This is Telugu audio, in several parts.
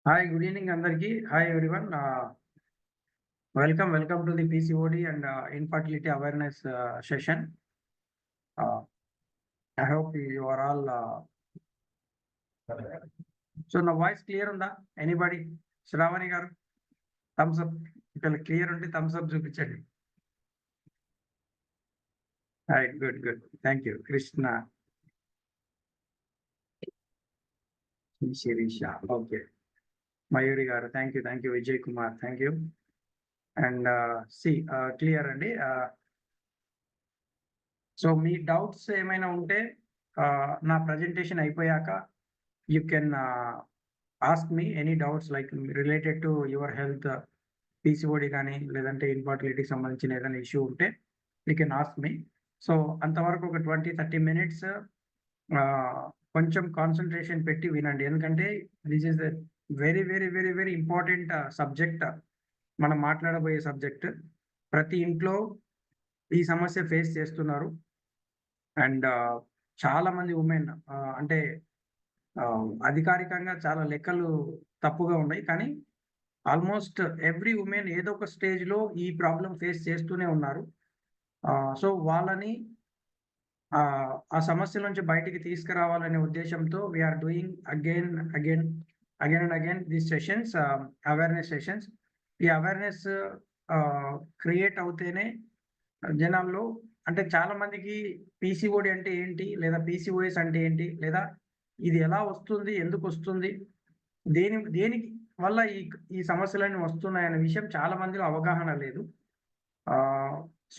Hi, good evening, Andarki. Hi, everyone. Welcome to the PCOD and infertility awareness session. I hope you are all. So, now voice clear on that? Anybody? Shravani garu, thumbs up. If clear on the thumbs up, చూపించండి. Right, good. Thank you, Krishna. Shirisha, okay. Mayuri garu, thank you, Vijay Kumar, thank you. And clear అండి. సో మీ డౌట్స్ ఏమైనా ఉంటే నా ప్రజెంటేషన్ అయిపోయాక you can ask me any doubts like related to your health, PCOD కానీ లేదంటే ఇన్ఫర్టిలిటీకి సంబంధించిన ఏదైనా ఇష్యూ ఉంటే you can ask me. So అంతవరకు ఒక 20-30 మినిట్స్ కొంచెం కాన్సన్ట్రేషన్ పెట్టి వినండి, ఎందుకంటే this is the very very very very important subject. మనం మాట్లాడబోయే సబ్జెక్ట్ ప్రతి ఇంట్లో ఈ సమస్య ఫేస్ చేస్తున్నారు. అండ్ చాలా మంది ఉమెన్ అంటే అధికారికంగా చాలా లెక్కలు తప్పుగా ఉన్నాయి, కానీ ఆల్మోస్ట్ ఎవ్రీ ఉమెన్ ఏదో ఒక స్టేజ్లో ఈ ప్రాబ్లం ఫేస్ చేస్తూనే ఉన్నారు. సో వాళ్ళని ఆ సమస్య నుంచి బయటికి తీసుకురావాలనే ఉద్దేశంతో we're doing again and again these sessions, awareness sessions. ఈ అవేర్నెస్ క్రియేట్ అవుతేనే జనాల్లో, అంటే చాలా మందికి పీసీఓడి అంటే ఏంటి, లేదా పీసీఓఎస్ అంటే ఏంటి, లేదా ఇది ఎలా వస్తుంది, ఎందుకు వస్తుంది, దేనికి వల్ల ఈ సమస్యలన్నీ వస్తున్నాయనే విషయం చాలా మందిలో అవగాహన లేదు.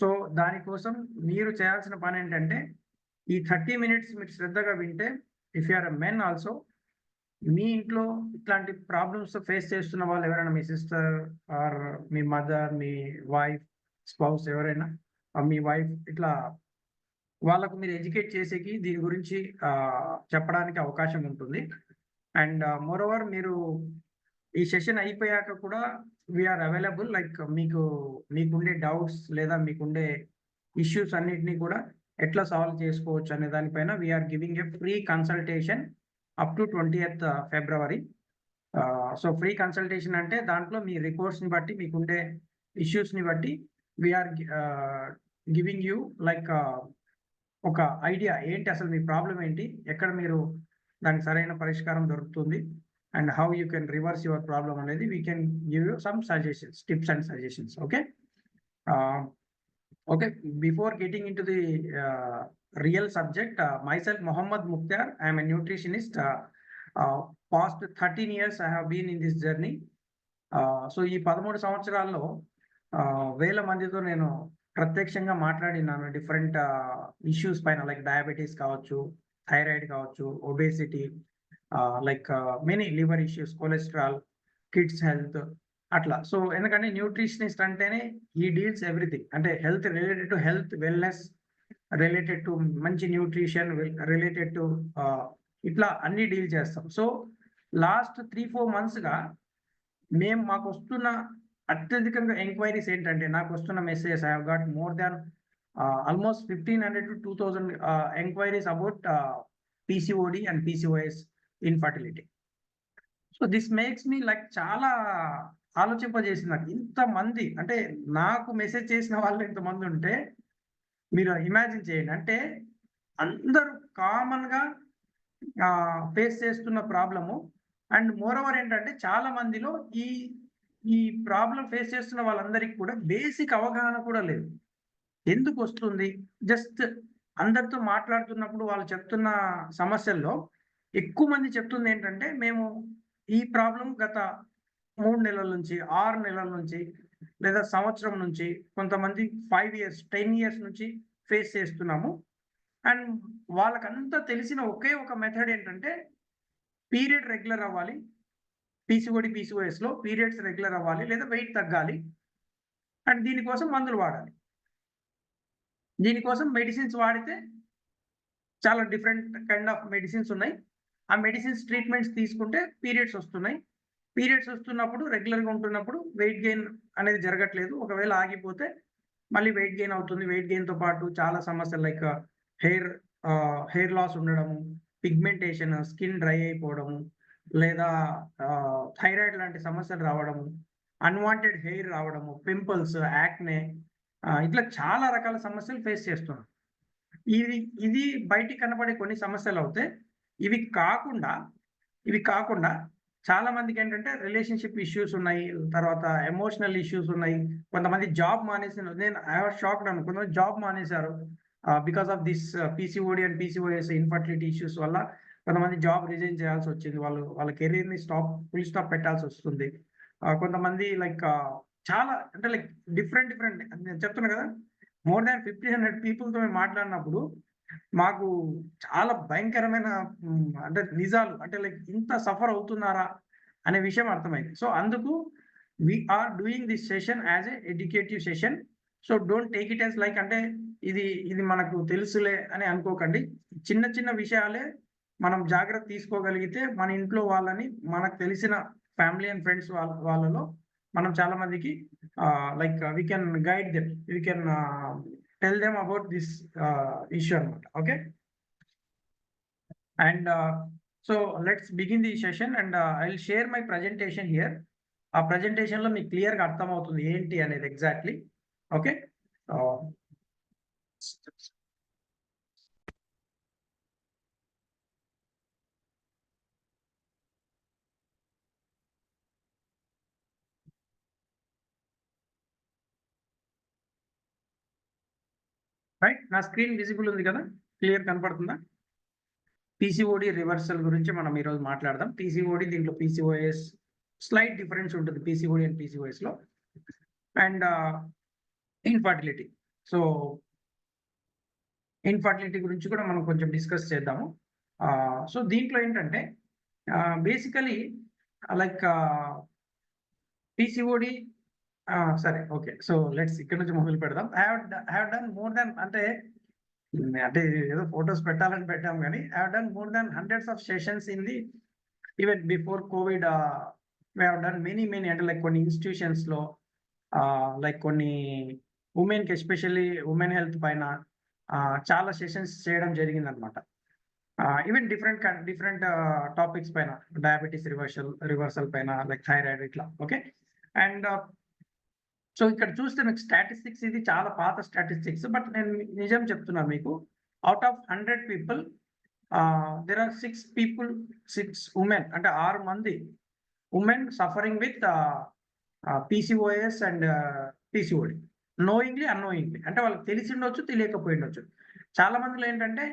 సో దానికోసం మీరు చేయాల్సిన పని ఏంటంటే ఈ 30 మినిట్స్ మీరు శ్రద్ధగా వింటే, if you are a men also, మీ ఇంట్లో ఇట్లాంటి ప్రాబ్లమ్స్ ఫేస్ చేస్తున్న వాళ్ళు ఎవరైనా, మీ సిస్టర్ ఆర్ మీ మదర్, మీ వైఫ్, స్పౌస్ ఎవరైనా, మీ వైఫ్, ఇట్లా వాళ్ళకు మీరు ఎడ్యుకేట్ చేసేకి దీని గురించి చెప్పడానికి అవకాశం ఉంటుంది. అండ్ మోరోవర్ మీరు ఈ సెషన్ అయిపోయాక కూడా వీఆర్ అవైలబుల్, లైక్ మీకుండే డౌట్స్ లేదా మీకుండే ఇష్యూస్ అన్నిటినీ కూడా ఎట్లా సాల్వ్ చేసుకోవచ్చు అనే దానిపైన we're giving a free consultation up to 20th February. So free consultation అంటే దాంట్లో మీ రిపోర్ట్స్ని బట్టి, మీకుండే ఇష్యూస్ని బట్టి వీఆర్ గివింగ్ యూ లైక్ ఒక ఐడియా ఏంటి, అసలు మీ ప్రాబ్లం ఏంటి, ఎక్కడ మీరు దానికి సరైన పరిష్కారం దొరుకుతుంది, and how you can reverse your problem అనేది we can give you some suggestions, tips and suggestions. Okay, before getting into the real subject, myself Mohammad Mukhtar, I am a nutritionist. Past 13 years I have been in this journey. So ఈ 13 సంవత్సరాల్లో వేల మందితో నేను ప్రత్యక్షంగా మాట్లాడినాను డిఫరెంట్ ఇష్యూస్ పైన, లైక్ డయాబెటీస్ కావచ్చు, థైరాయిడ్ కావచ్చు, obesity, like many liver issues, cholesterol, kids health, అట్లా. సో ఎందుకంటే న్యూట్రిషనిస్ట్ అంటేనే ఈ డీల్స్ ఎవ్రీథింగ్, అంటే health related to health, wellness related to మంచి న్యూట్రిషన్, రిలేటెడ్ టు ఇట్లా అన్ని డీల్ చేస్తాం. సో లాస్ట్ 3-4 monthsగా మాకు వస్తున్న అత్యధికంగా ఎంక్వైరీస్ ఏంటంటే, నాకు వస్తున్న messages, I have got more than almost 1500 to 2000 enquiries about PCOD and PCOS infertility. So this makes me like చాలా ఆలోచింపజేసింది నాకు. ఇంతమంది, అంటే నాకు మెసేజ్ చేసిన వాళ్ళు ఇంతమంది ఉంటే మీరు ఇమాజిన్ చేయండి. అంటే అందరూ కామన్గా ఫేస్ చేస్తున్న ప్రాబ్లము. అండ్ మోరోవర్ ఏంటంటే చాలా మందిలో ఈ ప్రాబ్లం ఫేస్ చేస్తున్న వాళ్ళందరికీ కూడా బేసిక్ అవగాహన కూడా లేదు, ఎందుకు వస్తుంది. జస్ట్ అందరితో మాట్లాడుతున్నప్పుడు వాళ్ళు చెప్తున్న సమస్యల్లో ఎక్కువ మంది చెప్తుంది ఏంటంటే, మేము ఈ ప్రాబ్లం గత 3 నెలల నుంచి, 6 నెలల నుంచి, లేదా సంవత్సరం నుంచి, కొంతమంది 5 years 10 years నుంచి ఫేస్ చేస్తున్నాము. అండ్ వాళ్ళకంతా తెలిసిన ఒకే ఒక మెథడ్ ఏంటంటే, పీరియడ్ రెగ్యులర్ అవ్వాలి, పీసీఓడి పీసీఓఎస్లో పీరియడ్స్ రెగ్యులర్ అవ్వాలి, లేదా వెయిట్ తగ్గాలి, అండ్ దీనికోసం మందులు వాడాలి. దీనికోసం మెడిసిన్స్ వాడితే చాలా డిఫరెంట్ కైండ్ ఆఫ్ మెడిసిన్స్ ఉన్నాయి. ఆ మెడిసిన్స్ ట్రీట్మెంట్స్ తీసుకుంటే పీరియడ్స్ వస్తున్నాయి. పీరియడ్స్ వస్తున్నప్పుడు రెగ్యులర్గా ఉంటున్నప్పుడు వెయిట్ గెయిన్ అనేది జరగట్లేదు. ఒకవేళ ఆగిపోతే మళ్ళీ వెయిట్ గెయిన్ అవుతుంది. వెయిట్ గెయిన్తో పాటు చాలా సమస్యలు లైక్ హెయిర్ లాస్ ఉండడము, పిగ్మెంటేషన్, స్కిన్ డ్రై అయిపోవడము, లేదా థైరాయిడ్ లాంటి సమస్యలు రావడము, అన్‌వాంటెడ్ హెయిర్ రావడము, పింపుల్స్, యాక్నే ఇట్లా చాలా రకాల సమస్యలు ఫేస్ చేస్తున్నారు. ఇది ఇది బయటికి కనపడే కొన్ని సమస్యలవుతే, ఇవి కాకుండా ఇవి కాకుండా చాలా మందికేంటంటే రిలేషన్‌షిప్ ఇష్యూస్ ఉన్నాయి. తర్వాత ఎమోషనల్ ఇష్యూస్ ఉన్నాయి. కొంతమంది జాబ్ మానేసిన ఐ వాస్ షాక్డ్ కొంతమంది జాబ్ మానేశారు. Because of this PCOD and PCOS infertility issues వల్ల కొంతమంది జాబ్ రిజైన్ చేయాల్సొచ్చింది. వాళ్ళ కెరియర్‌ని ఫుల్ స్టాప్ పెట్టాల్సొస్తుంది. కొంతమంది చాలా అంటే డిఫరెంట్ నేను చెప్తున్నా కదా! మోర్ దాన్ 1,500 పీపుల్‌తో మేము మాట్లాడినప్పుడు మాకు చాలా భయంకరమైన అంటే నిజాలు అంటే ఇంత సఫర్ అవుతున్నారా అనే విషయం అర్థమైంది. సో, అందుకు we are doing this session as a educative session. So, don't take it as అంటే ఇది మనకు తెలుసులే అని అనుకోకండి. చిన్న చిన్న విషయాలే మనం జాగ్రత్త తీసుకోగలిగితే మన ఇంట్లో వాళ్ళని మనకు తెలిసిన ఫ్యామిలీ అండ్ ఫ్రెండ్స్ వాళ్ళలో మనం చాలా మందికి we can guide them. We can tell them about this issue anamata. Okay, and so let's begin the session, and I'll share my presentation here. ఆ presentation లో మీకు క్లియర్ గా అర్థం అవుతుంది ఏంటి అనేది ఎగ్జాక్ట్లీ. Okay, right. నా స్క్రీన్ విజిబుల్ ఉంది కదా, క్లియర్ కనపడుతుందా? పీసీఓడి రివర్సల్ గురించి మనం ఈరోజు మాట్లాడదాం. పీసీఓడి దీంట్లో పీసీఓఎస్ స్లైట్ డిఫరెన్స్ ఉంటుంది పీసీఓడి అండ్ పీసీఓఎస్ లో. And infertility. సో ఇన్ఫర్టిలిటీ గురించి కూడా మనం కొంచెం డిస్కస్ చేద్దాము. సో దీంట్లో ఏంటంటే బేసికలీ పీసీఓడి సరే, ఓకే. సో లెట్స్ ఇక్కడ నుంచి మొదలు పెడదాం. I have done more than అంటే ఏదో ఫోటోస్ పెట్టాలని పెట్టాం కానీ I have done more than hundreds of sessions in the even before covid. We have done many అంటే కొన్ని ఇన్స్టిట్యూషన్స్ లో కొన్ని ఉమెన్ కి ఎస్పెషల్లీ ఉమెన్ హెల్త్ పైన చాలా సెషన్స్ చేయడం జరిగింది అనమాట. ఈవెన్ డిఫరెంట్ టాపిక్స్ పైన, డయాబెటీస్ రివర్సల్ పైన, థైరాయిడ్ ఇట్లా. ఓకే, అండ్ సో ఇక్కడ చూస్తే మీకు స్టాటిస్టిక్స్ ఇది చాలా పాత స్టాటిస్టిక్స్, బట్ నేను నిజం చెప్తున్నాను మీకు. Out of 100 people there are 6 women, అంటే 6 మంది women suffering with PCOS and PCOD, knowingly annoyingly. అంటే వాళ్ళకి తెలిసి ఉండొచ్చు, తెలియకపోయి ఉండొచ్చు. చాలా మందిలో ఏంటంటే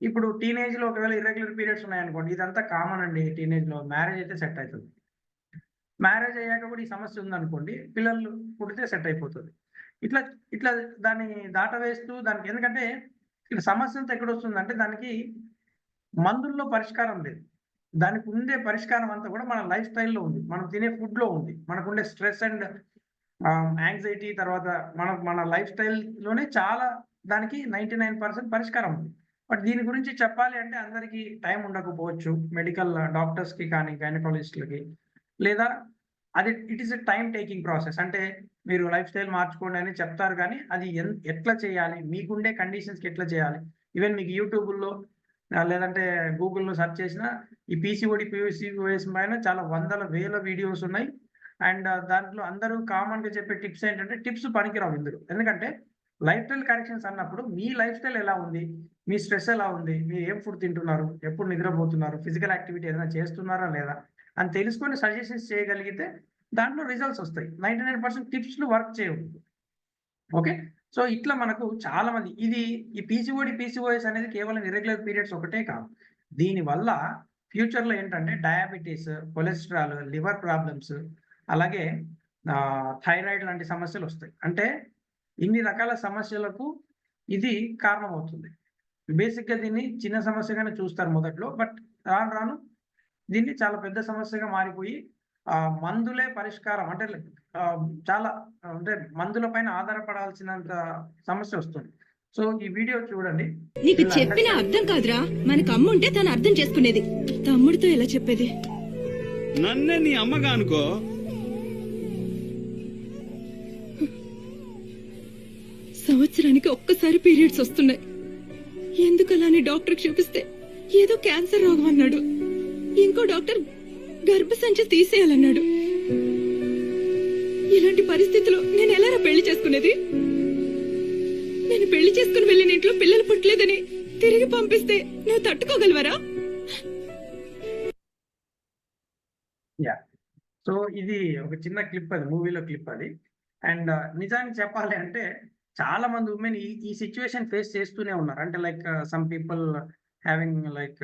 ఇప్పుడు టీనేజ్ లో ఒకవేళ ఇర్రెగ్యులర్ పీరియడ్స్ ఉన్నాయనుకోండి, ఇదంతా కామన్ అండి. టీనేజ్ లో మ్యారేజ్ అయితే సెట్ అవుతుంది. మ్యారేజ్ అయ్యాక కూడా ఈ సమస్య ఉందనుకోండి, పిల్లలు పుడితే సెట్ అయిపోతుంది. ఇట్లా ఇట్లా దాన్ని దాటవేస్తూ దానికి, ఎందుకంటే ఇక్కడ సమస్య అంతా ఎక్కడ వస్తుందంటే దానికి మందుల్లో పరిష్కారం లేదు. దానికి ఉండే పరిష్కారం అంతా కూడా మన లైఫ్ స్టైల్లో ఉంది, మనం తినే ఫుడ్ లో ఉంది, మనకుండే స్ట్రెస్ అండ్ యాంగ్జైటీ, తర్వాత మన లైఫ్ స్టైల్లోనే చాలా దానికి 99% పరిష్కారం ఉంది. బట్ దీని గురించి చెప్పాలి అంటే అందరికీ టైం ఉండకపోవచ్చు, మెడికల్ డాక్టర్స్కి కానీ గైనకాలజిస్టులకి, లేదా it is a time taking process. అంటే మీరు లైఫ్ స్టైల్ మార్చుకోండి అని చెప్తారు కానీ అది ఎట్లా చేయాలి, మీకుండే కండిషన్స్కి ఎట్లా చేయాలి, ఈవెన్ మీకు యూట్యూబ్లో లేదంటే గూగుల్లో సెర్చ్ చేసిన ఈ పీసీఓడి పీసీఓఎస్ పైన చాలా వందల వేల వీడియోస్ ఉన్నాయి. అండ్ దాంట్లో అందరూ కామన్గా చెప్పే టిప్స్ ఏంటంటే టిప్స్ పనికిరావు ఇందులో. ఎందుకంటే లైఫ్ స్టైల్ కరెక్షన్స్ అన్నప్పుడు మీ లైఫ్ స్టైల్ ఎలా ఉంది, మీ స్ట్రెస్ ఎలా ఉంది, మీరు ఏం ఫుడ్ తింటున్నారు, ఎప్పుడు నిద్రపోతున్నారు, ఫిజికల్ యాక్టివిటీ ఏదైనా చేస్తున్నారా లేదా అని తెలుసుకొని సజెషన్స్ చేయగలిగితే దాంట్లో రిజల్ట్స్ వస్తాయి. 99% టిప్స్లు వర్క్ చేయవు. ఓకే, సో ఇట్లా మనకు చాలా మంది ఈ పీసీఓడి పీసీఓఎస్ అనేది కేవలం ఇర్రెగ్యులర్ పీరియడ్స్ ఒకటే కాదు. దీనివల్ల ఫ్యూచర్లో ఏంటంటే డయాబెటీస్, కొలెస్ట్రాల్, లివర్ ప్రాబ్లమ్స్, అలాగే థైరాయిడ్ లాంటి సమస్యలు వస్తాయి. అంటే ఇన్ని రకాల సమస్యలకు ఇది కారణమవుతుంది. బేసిక్గా దీన్ని చిన్న సమస్యగానే చూస్తారు మొదట్లో, బట్ రాను దీన్ని చాలా పెద్ద సమస్యగా మారిపోయి మందులే పరిష్కారం అంటే చాలా అంటే మందుల పైన ఆధారపడాల్సినంత సమస్య వస్తుంది. సో ఈ వీడియో చూడండి. నీకు చెప్పిన అర్థం కాదురా, మనకు అమ్మ ఉంటే తను అర్థం చేసుకునేది. తమ్ముడితో ఎలా చెప్పేది? నన్నే నీ అమ్మగా అనుకో. సంవత్సరానికి ఒక్కసారి పీరియడ్స్ వస్తున్నాయి. ఎందుకలాని డాక్టర్ చూపిస్తే ఏదో క్యాన్సర్ రోగం అన్నాడు. ఇంకో డాక్టర్ గర్భసంచి తీసేయాలన్నాడు. ఇలాంటి పరిస్థితిలో నేను ఎలారా పెళ్లి చేసుకునేది? నేను పెళ్లి చేసుకుని వెళ్ళిన ఇంట్లో పిల్లలు పుట్టలేదని తిరిగి పంపిస్తే నువ్వు తట్టుకోగలవరా? యా. సో ఇది ఒక చిన్న క్లిప్, అది మూవీలో క్లిప్ అది. అండ్ నిజానికి చెప్పాలి అంటే చాలా మంది ఉమెన్ ఈ సిచ్యువేషన్ ఫేస్ చేస్తూనే ఉన్నారు. అంటే like some people having like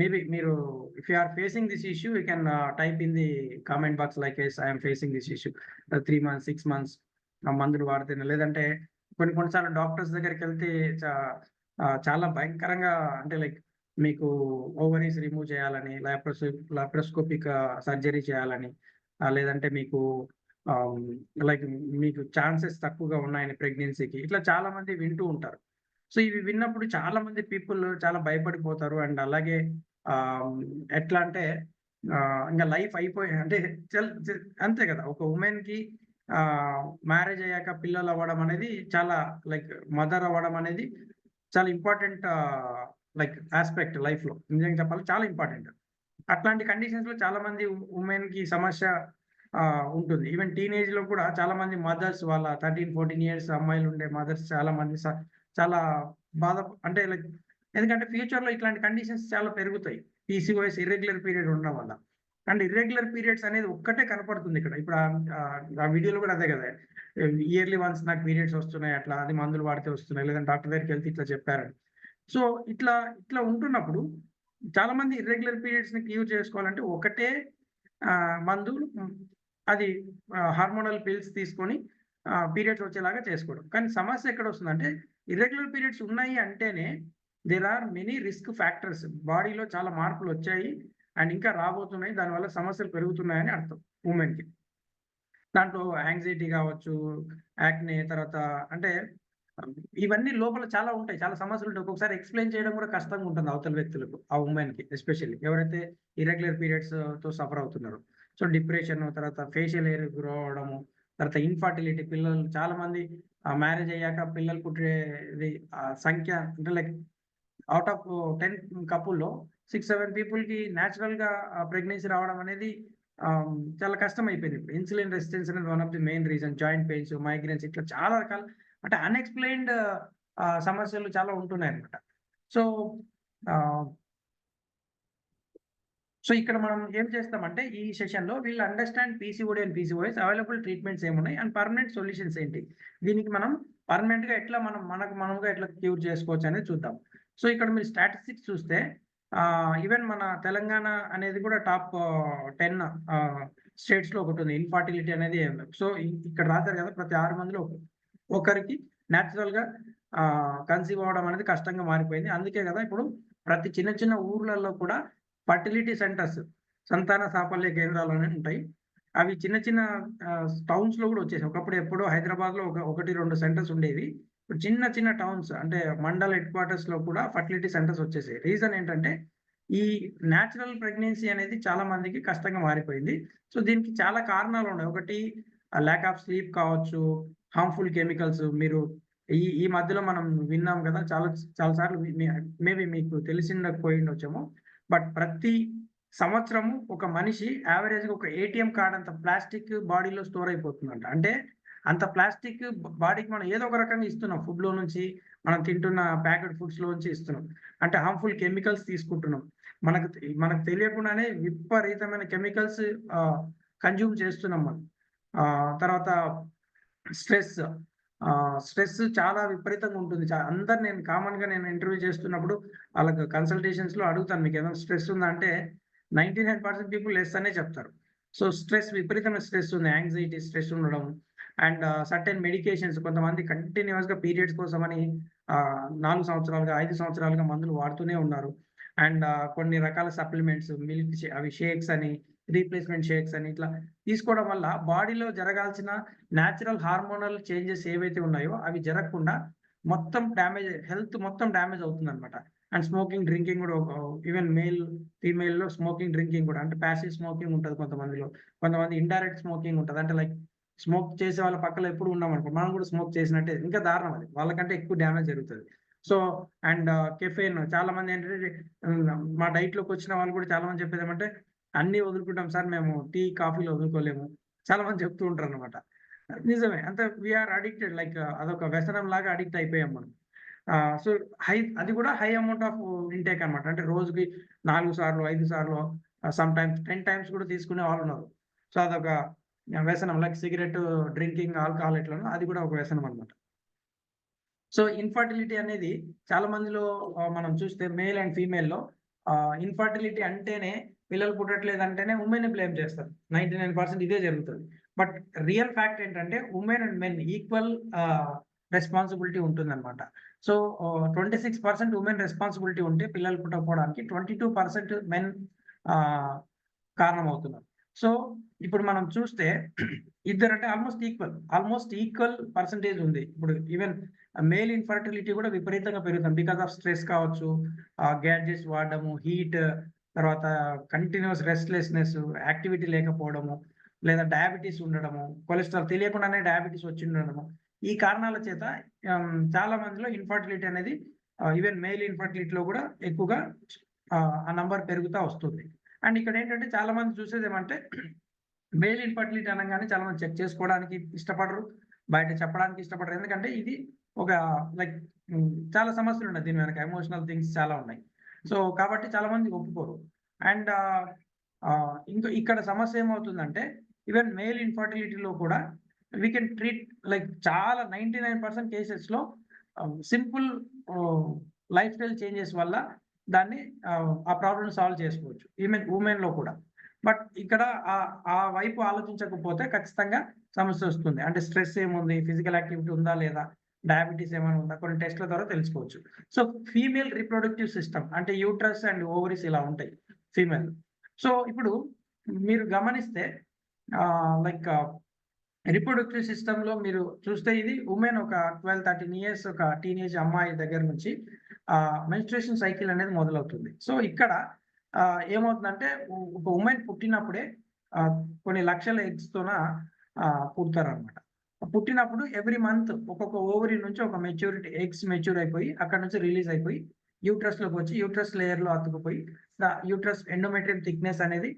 maybe మీరు if you are facing this issue you can type in the comment box like yes I'm facing this issue 3 months 6 months మందులు వాడితేనే, లేదంటే కొన్నిసార్లు డాక్టర్స్ దగ్గరికి వెళ్తే చాలా భయంకరంగా అంటే లైక్ మీకు ఓవరీస్ రిమూవ్ చేయాలని, లాప్రోస్కోపిక్ సర్జరీ చేయాలని, లేదంటే మీకు లైక్ మీకు ఛాన్సెస్ తక్కువగా ఉన్నాయని ప్రెగ్నెన్సీకి, ఇట్లా చాలా మంది వింటూ ఉంటారు. సో ఇవి విన్నప్పుడు చాలా మంది పీపుల్ చాలా భయపడిపోతారు. అండ్ అలాగే ఎట్లా అంటే ఇంకా లైఫ్ అయిపోయి అంటే అంతే కదా, ఒక ఉమెన్ కి మ్యారేజ్ అయ్యాక పిల్లలు అవ్వడం అనేది చాలా లైక్ మదర్ అవ్వడం అనేది చాలా ఇంపార్టెంట్ లైక్ ఆస్పెక్ట్ లైఫ్ లో. నిజంగా చెప్పాలి చాలా ఇంపార్టెంట్. అట్లాంటి కండిషన్స్ లో చాలా మంది ఉమెన్ కి సమస్య ఉంటుంది. ఈవెన్ టీనేజ్ లో కూడా చాలా మంది మదర్స్, వాళ్ళ 13-14 years అమ్మాయిలు ఉండే మదర్స్ చాలా మంది చాలా బాధ అంటే లైక్, ఎందుకంటే ఫ్యూచర్ లో ఇట్లాంటి కండిషన్స్ చాలా పెరుగుతాయి పీసీఓఎస్ ఇర్రెగ్యులర్ పీరియడ్ ఉండడం వల్ల. అండ్ ఇర్రెగ్యులర్ పీరియడ్స్ అనేది ఒక్కటే కనపడుతుంది ఇక్కడ. ఇప్పుడు ఆ వీడియోలో కూడా అదే కదా, ఇయర్లీ వన్స్ నాకు పీరియడ్స్ వస్తున్నాయి, అట్లా అది మందులు వాడితే వస్తున్నాయి, లేదంటే డాక్టర్ దగ్గరికి వెళ్తే ఇట్లా చెప్పారని. సో ఇట్లా ఉంటున్నప్పుడు చాలా మంది ఇర్రెగ్యులర్ పీరియడ్స్ ని క్యూర్ చేసుకోవాలంటే ఒకటే మందు, అది హార్మోనల్ పిల్స్ తీసుకొని పీరియడ్స్ వచ్చేలాగా చేసుకోవడం. కానీ సమస్య ఎక్కడ వస్తుందంటే ఇర్రెగ్యులర్ పీరియడ్స్ ఉన్నాయి అంటేనే there are many risk factors, బాడీలో చాలా మార్పులు వచ్చాయి అండ్ ఇంకా రాబోతున్నాయి, దానివల్ల సమస్యలు పెరుగుతున్నాయని అర్థం ఉమెన్ కి. దాంట్లో యాంగ్జైటీ కావచ్చు, యాక్నే, తర్వాత అంటే ఇవన్నీ లోపల చాలా ఉంటాయి, చాలా సమస్యలు ఉంటాయి. ఒక్కొక్కసారి ఎక్స్ప్లెయిన్ చేయడం కూడా కష్టంగా ఉంటుంది అవతల వ్యక్తులకు, ఆ ఉమెన్ కి ఎస్పెషల్లీ ఎవరైతే ఇర్రెగ్యులర్ పీరియడ్స్ తో సఫర్ అవుతున్నారో. సో డిప్రెషన్, తర్వాత ఫేషియల్ హెయిర్ గ్రో అవడము, తర్వాత ఇన్ఫర్టిలిటీ, పిల్లలు చాలా మంది మ్యారేజ్ అయ్యాక పిల్లలు పుట్టేది సంఖ్య అంటే లైక్ అవుట్ ఆఫ్ 10 కపుల్లో 6-7 people కి న్యాచురల్ గా ప్రెగ్నెన్సీ రావడం అనేది చాలా కష్టం అయిపోయింది. ఇప్పుడు ఇన్సులిన్ రెసిస్టెన్స్ అనేది one of the main reason. Joint pains, migrants, ఇట్లా చాలా రకాల అంటే అన్ఎక్స్ప్లెయిన్డ్ సమస్యలు చాలా ఉంటున్నాయి అనమాట. సో సో ఇక్కడ మనం ఏం చేస్తామంటే ఈ సెషన్ లో వీళ్ళు understand PCOD and PCOS, available treatments ఏమున్నాయి అండ్ పర్మనెంట్ సొల్యూషన్స్ ఏంటి, దీనికి మనం పర్మనెంట్ గా ఎట్లా మనముగా ఎట్లా క్యూర్ చేసుకోవచ్చు అనేది చూద్దాం. సో ఇక్కడ మీరు స్టాటిస్టిక్స్ చూస్తే ఈవెన్ మన తెలంగాణ అనేది కూడా టాప్ 10 స్టేట్స్ లో ఒకటి ఉంది ఇన్ఫర్టిలిటీ అనేది. సో ఇక్కడ రాశారు కదా, ప్రతి 6 మందిలో ఒకరికి న్యాచురల్ గా కన్సీవ్ అవ్వడం అనేది కష్టంగా మారిపోయింది. అందుకే కదా ఇప్పుడు ప్రతి చిన్న ఊర్లలో కూడా ఫర్టిలిటీ సెంటర్స్, సంతాన సాఫల్య కేంద్రాలు అనేవి ఉంటాయి. అవి చిన్న టౌన్స్ లో కూడా వచ్చేసాయి. ఒకప్పుడు ఎప్పుడో హైదరాబాద్ లో 1-2 సెంటర్స్ ఉండేవి. ఇప్పుడు చిన్న టౌన్స్ అంటే మండల్ హెడ్ క్వార్టర్స్ లో కూడా ఫర్టిలిటీ సెంటర్స్ వచ్చేసాయి. రీజన్ ఏంటంటే ఈ న్యాచురల్ ప్రెగ్నెన్సీ అనేది చాలా మందికి కష్టంగా మారిపోయింది. సో దీనికి చాలా కారణాలు ఉన్నాయి. ఒకటి ల్యాక్ ఆఫ్ స్లీప్ కావచ్చు, హార్మ్ఫుల్ కెమికల్స్. మీరు ఈ మధ్యలో మనం విన్నాం కదా, చాలా సార్లు మేబీ మీకు తెలిసిండకపోయిండొచ్చేమో, బట్ ప్రతి సంవత్సరము ఒక మనిషి యావరేజ్ గా ఒక ఏటీఎం కార్డ్ అంత ప్లాస్టిక్ బాడీలో స్టోర్ అయిపోతుందంట. అంటే అంత ప్లాస్టిక్ బాడీకి మనం ఏదో ఒక రకంగా ఇస్తున్నాం, ఫుడ్ లో నుంచి, మనం తింటున్న ప్యాకెట్ ఫుడ్స్ లో నుంచి ఇస్తున్నాం. అంటే హార్మ్ఫుల్ కెమికల్స్ తీసుకుంటున్నాం. మనకు తెలియకుండానే విపరీతమైన కెమికల్స్ కన్జ్యూమ్ చేస్తున్నాం మనం. తర్వాత స్ట్రెస్ చాలా విపరీతంగా ఉంటుంది. అందరు నేను కామన్ గా ఇంటర్వ్యూ చేస్తున్నప్పుడు వాళ్ళకి కన్సల్టేషన్స్ లో అడుగుతాను, మీకు ఏదైనా స్ట్రెస్ ఉందా అంటే 99% పీపుల్ లెస్ అనే చెప్తారు. సో స్ట్రెస్, విపరీతమైన స్ట్రెస్ ఉంది, యాంగ్జైటీ, స్ట్రెస్ ఉండడం. అండ్ సర్టెన్ మెడికేషన్స్, కొంతమంది కంటిన్యూస్ గా పీరియడ్స్ కోసం అని 4 సంవత్సరాలుగా 5 సంవత్సరాలుగా మందులు వాడుతూనే ఉన్నారు. అండ్ కొన్ని రకాల సప్లిమెంట్స్, మిల్క్ అవి షేక్స్ అని, రీప్లేస్మెంట్ షేక్స్ అని ఇట్లా తీసుకోవడం వల్ల బాడీలో జరగాల్సిన న్యాచురల్ హార్మోనల్ చేంజెస్ ఏవైతే ఉన్నాయో అవి జరగకుండా మొత్తం డ్యామేజ్, హెల్త్ మొత్తం డ్యామేజ్ అవుతుంది అనమాట. అండ్ స్మోకింగ్, డ్రింకింగ్ కూడా, ఈవెన్ ఫీమేల్ లో స్మోకింగ్, డ్రింకింగ్ కూడా, అంటే ప్యాసివ్ స్మోకింగ్ ఉంటుంది కొంతమందిలో, కొంతమంది ఇండైరెక్ట్ స్మోకింగ్ ఉంటుంది. అంటే లైక్ స్మోక్ చేసే వాళ్ళ పక్కన ఎప్పుడు ఉన్నాం అనుకో, మనం కూడా స్మోక్ చేసినట్టే, ఇంకా దారుణం అది, వాళ్ళకంటే ఎక్కువ డ్యామేజ్ జరుగుతుంది. సో అండ్ కెఫెయిన్, చాలా మంది ఏంటంటే మా డైట్ లోకి వచ్చిన వాళ్ళు కూడా చాలా మంది చెప్పేది ఏమంటే అన్నీ వదులుకుంటాం సార్ మేము టీ, కాఫీలు వదులుకోలేము. చాలా మంది చెప్తూ ఉంటారనమాట. నిజమే. అంటే వీఆర్ అడిక్టెడ్ లైక్ అదొక వ్యసనంలాగా అడిక్ట్ అయిపోయాం మనం. సో, అది కూడా హై అమౌంట్ ఆఫ్ ఇంటేక్ అనమాట. అంటే రోజుకి 4 సార్లు, 5 సార్లు సమ్‌టైమ్స్ 10 టైమ్స్ కూడా తీసుకునే వాళ్ళున్నారు. సో, అదొక వ్యసనం లైక్ సిగరెట్ డ్రింకింగ్, ఆల్కహాల్ ఎట్లనో అది కూడా ఒక వ్యసనం అనమాట. సో, ఇన్‌ఫర్టిలిటీ అనేది చాలా మందిలో మనం చూస్తే మేల్ అండ్ ఫీమేల్‌లో ఇన్‌ఫర్టిలిటీ అంటేనే పిల్లలు పుట్టట్లేదంటేనే వుమెన్‌ని బ్లేమ్ చేస్తారు. 99% ఇదే జరుగుతది. బట్ రియల్ ఫ్యాక్ట్ ఏంటంటే women and men equal responsibility ఉంటుందన్నమాట. సో, 26% వుమెన్ రెస్పాన్సిబిలిటీ ఉంటే పిల్లలు పుట్టకపోవడానికి 22% మెన్ ఆహ్, కారణమవుతున్నారు. సో, ఇప్పుడు మనం చూస్తే ఇద్దరంటే ఆల్మోస్ట్ ఈక్వల్ పర్సెంటేజ్ ఉంది. ఇప్పుడు ఈవెన్ మేల్ ఇన్‌ఫర్టిలిటీ కూడా విపరీతంగా పెరుగుతుంది. బికాస్ ఆఫ్ స్ట్రెస్ కావచ్చు, గ్యాడ్జెట్స్ వాడడము, హీట్, తర్వాత కంటిన్యూయస్ రెస్ట్‌లెస్‌నెస్, యాక్టివిటీ లేకపోవడము, లేదా డయాబెటిస్ ఉండడము, కొలెస్ట్రాల్ తెలియకుండానే డయాబెటిస్ వచ్చుండడము. ఈ కారణాల చేత చాలా మందిలో ఇన్‌ఫర్టిలిటీ అనేది ఈవెన్ మేల్ ఇన్‌ఫర్టిలిటీలో కూడా ఎక్కువగా ఆ నంబర్ పెరుగుతా వస్తుంది. అండ్ ఇక్కడేంటంటే చాలా మంది చూసేదేమంటే మేల్ ఇన్‌ఫర్టిలిటీ అనంగానే చాలా మంది చెక్ చేసుకోవడానికి ఇష్టపడరు. బయట చెప్పడానికి ఇష్టపడరు. ఎందుకంటే ఇది ఒక లైక్ చాలా సమస్యలున్నాయి దీని వెనక. ఎమోషనల్ థింగ్స్ చాలా ఉన్నాయి. సో, కాబట్టి చాలా మంది ఒప్పుకోరు. అండ్ ఇంకా ఇక్కడ సమస్య ఏమవుతుందంటే ఈవెన్ మేల్ ఇన్‌ఫర్టిలిటీలో కూడా వి కెన్ ట్రీట్ లైక్ చాలా 99% కేసెస్‌లో సింపుల్ ఆహ్, లైఫ్ స్టైల్ చేంజెస్ వల్ల దాన్ని ఆ ప్రాబ్లమ్‌ని సాల్వ్ చేసుకోవచ్చు. వుమెన్‌లో కూడా. బట్ ఇక్కడ ఆ వైపు ఆలోచించకపోతే ఖచ్చితంగా సమస్యొస్తుంది. అంటే స్ట్రెస్ ఏముంది? ఫిజికల్ యాక్టివిటీ ఉందా? లేదా? డయాబెటిస్ ఏమైనా ఉందా? కొన్ని టెస్ట్‌ల ద్వారా తెలుసుకోవచ్చు. సో, ఫీమేల్ రిప్రొడక్టివ్ సిస్టమ్ అంటే యూట్రస్ అండ్ ఓవరీస్ ఇలా ఉంటాయి ఫీమేల్. సో, ఇప్పుడు మీరు గమనిస్తే లైక్ రిప్రొడక్టివ్ సిస్టమ్‌లో మీరు చూస్తే ఇది వుమెన్ ఒక 12, 13 ఇయర్స్ ఒక టీనేజ్ అమ్మాయి దగ్గర నుంచి మెన్స్ట్రుయేషన్ సైకిల్ అనేది మొదలవుతుంది. సో, ఇక్కడ ఏమవుతుందంటే ఒక వుమెన్ పుట్టినప్పుడే ఆహ్, కొన్ని లక్షల ఎగ్స్‌తోన పుడతారనమాట. పుట్టినప్పుడు ఎవ్రీ మంత్ ఒక్కొక్క ఓవరీ నుంచి ఒక ఎగ్స్ మెచ్యూర్ అయిపోయి అక్కడి నుంచి రిలీజ్ అయిపోయి యూట్రస్‌లోకొచ్చి యూట్రస్ లేయర్‌లో అతుక్కుపోయి యూట్రస్ ఎండోమెట్రియం థిక్‌నెస్ అనేది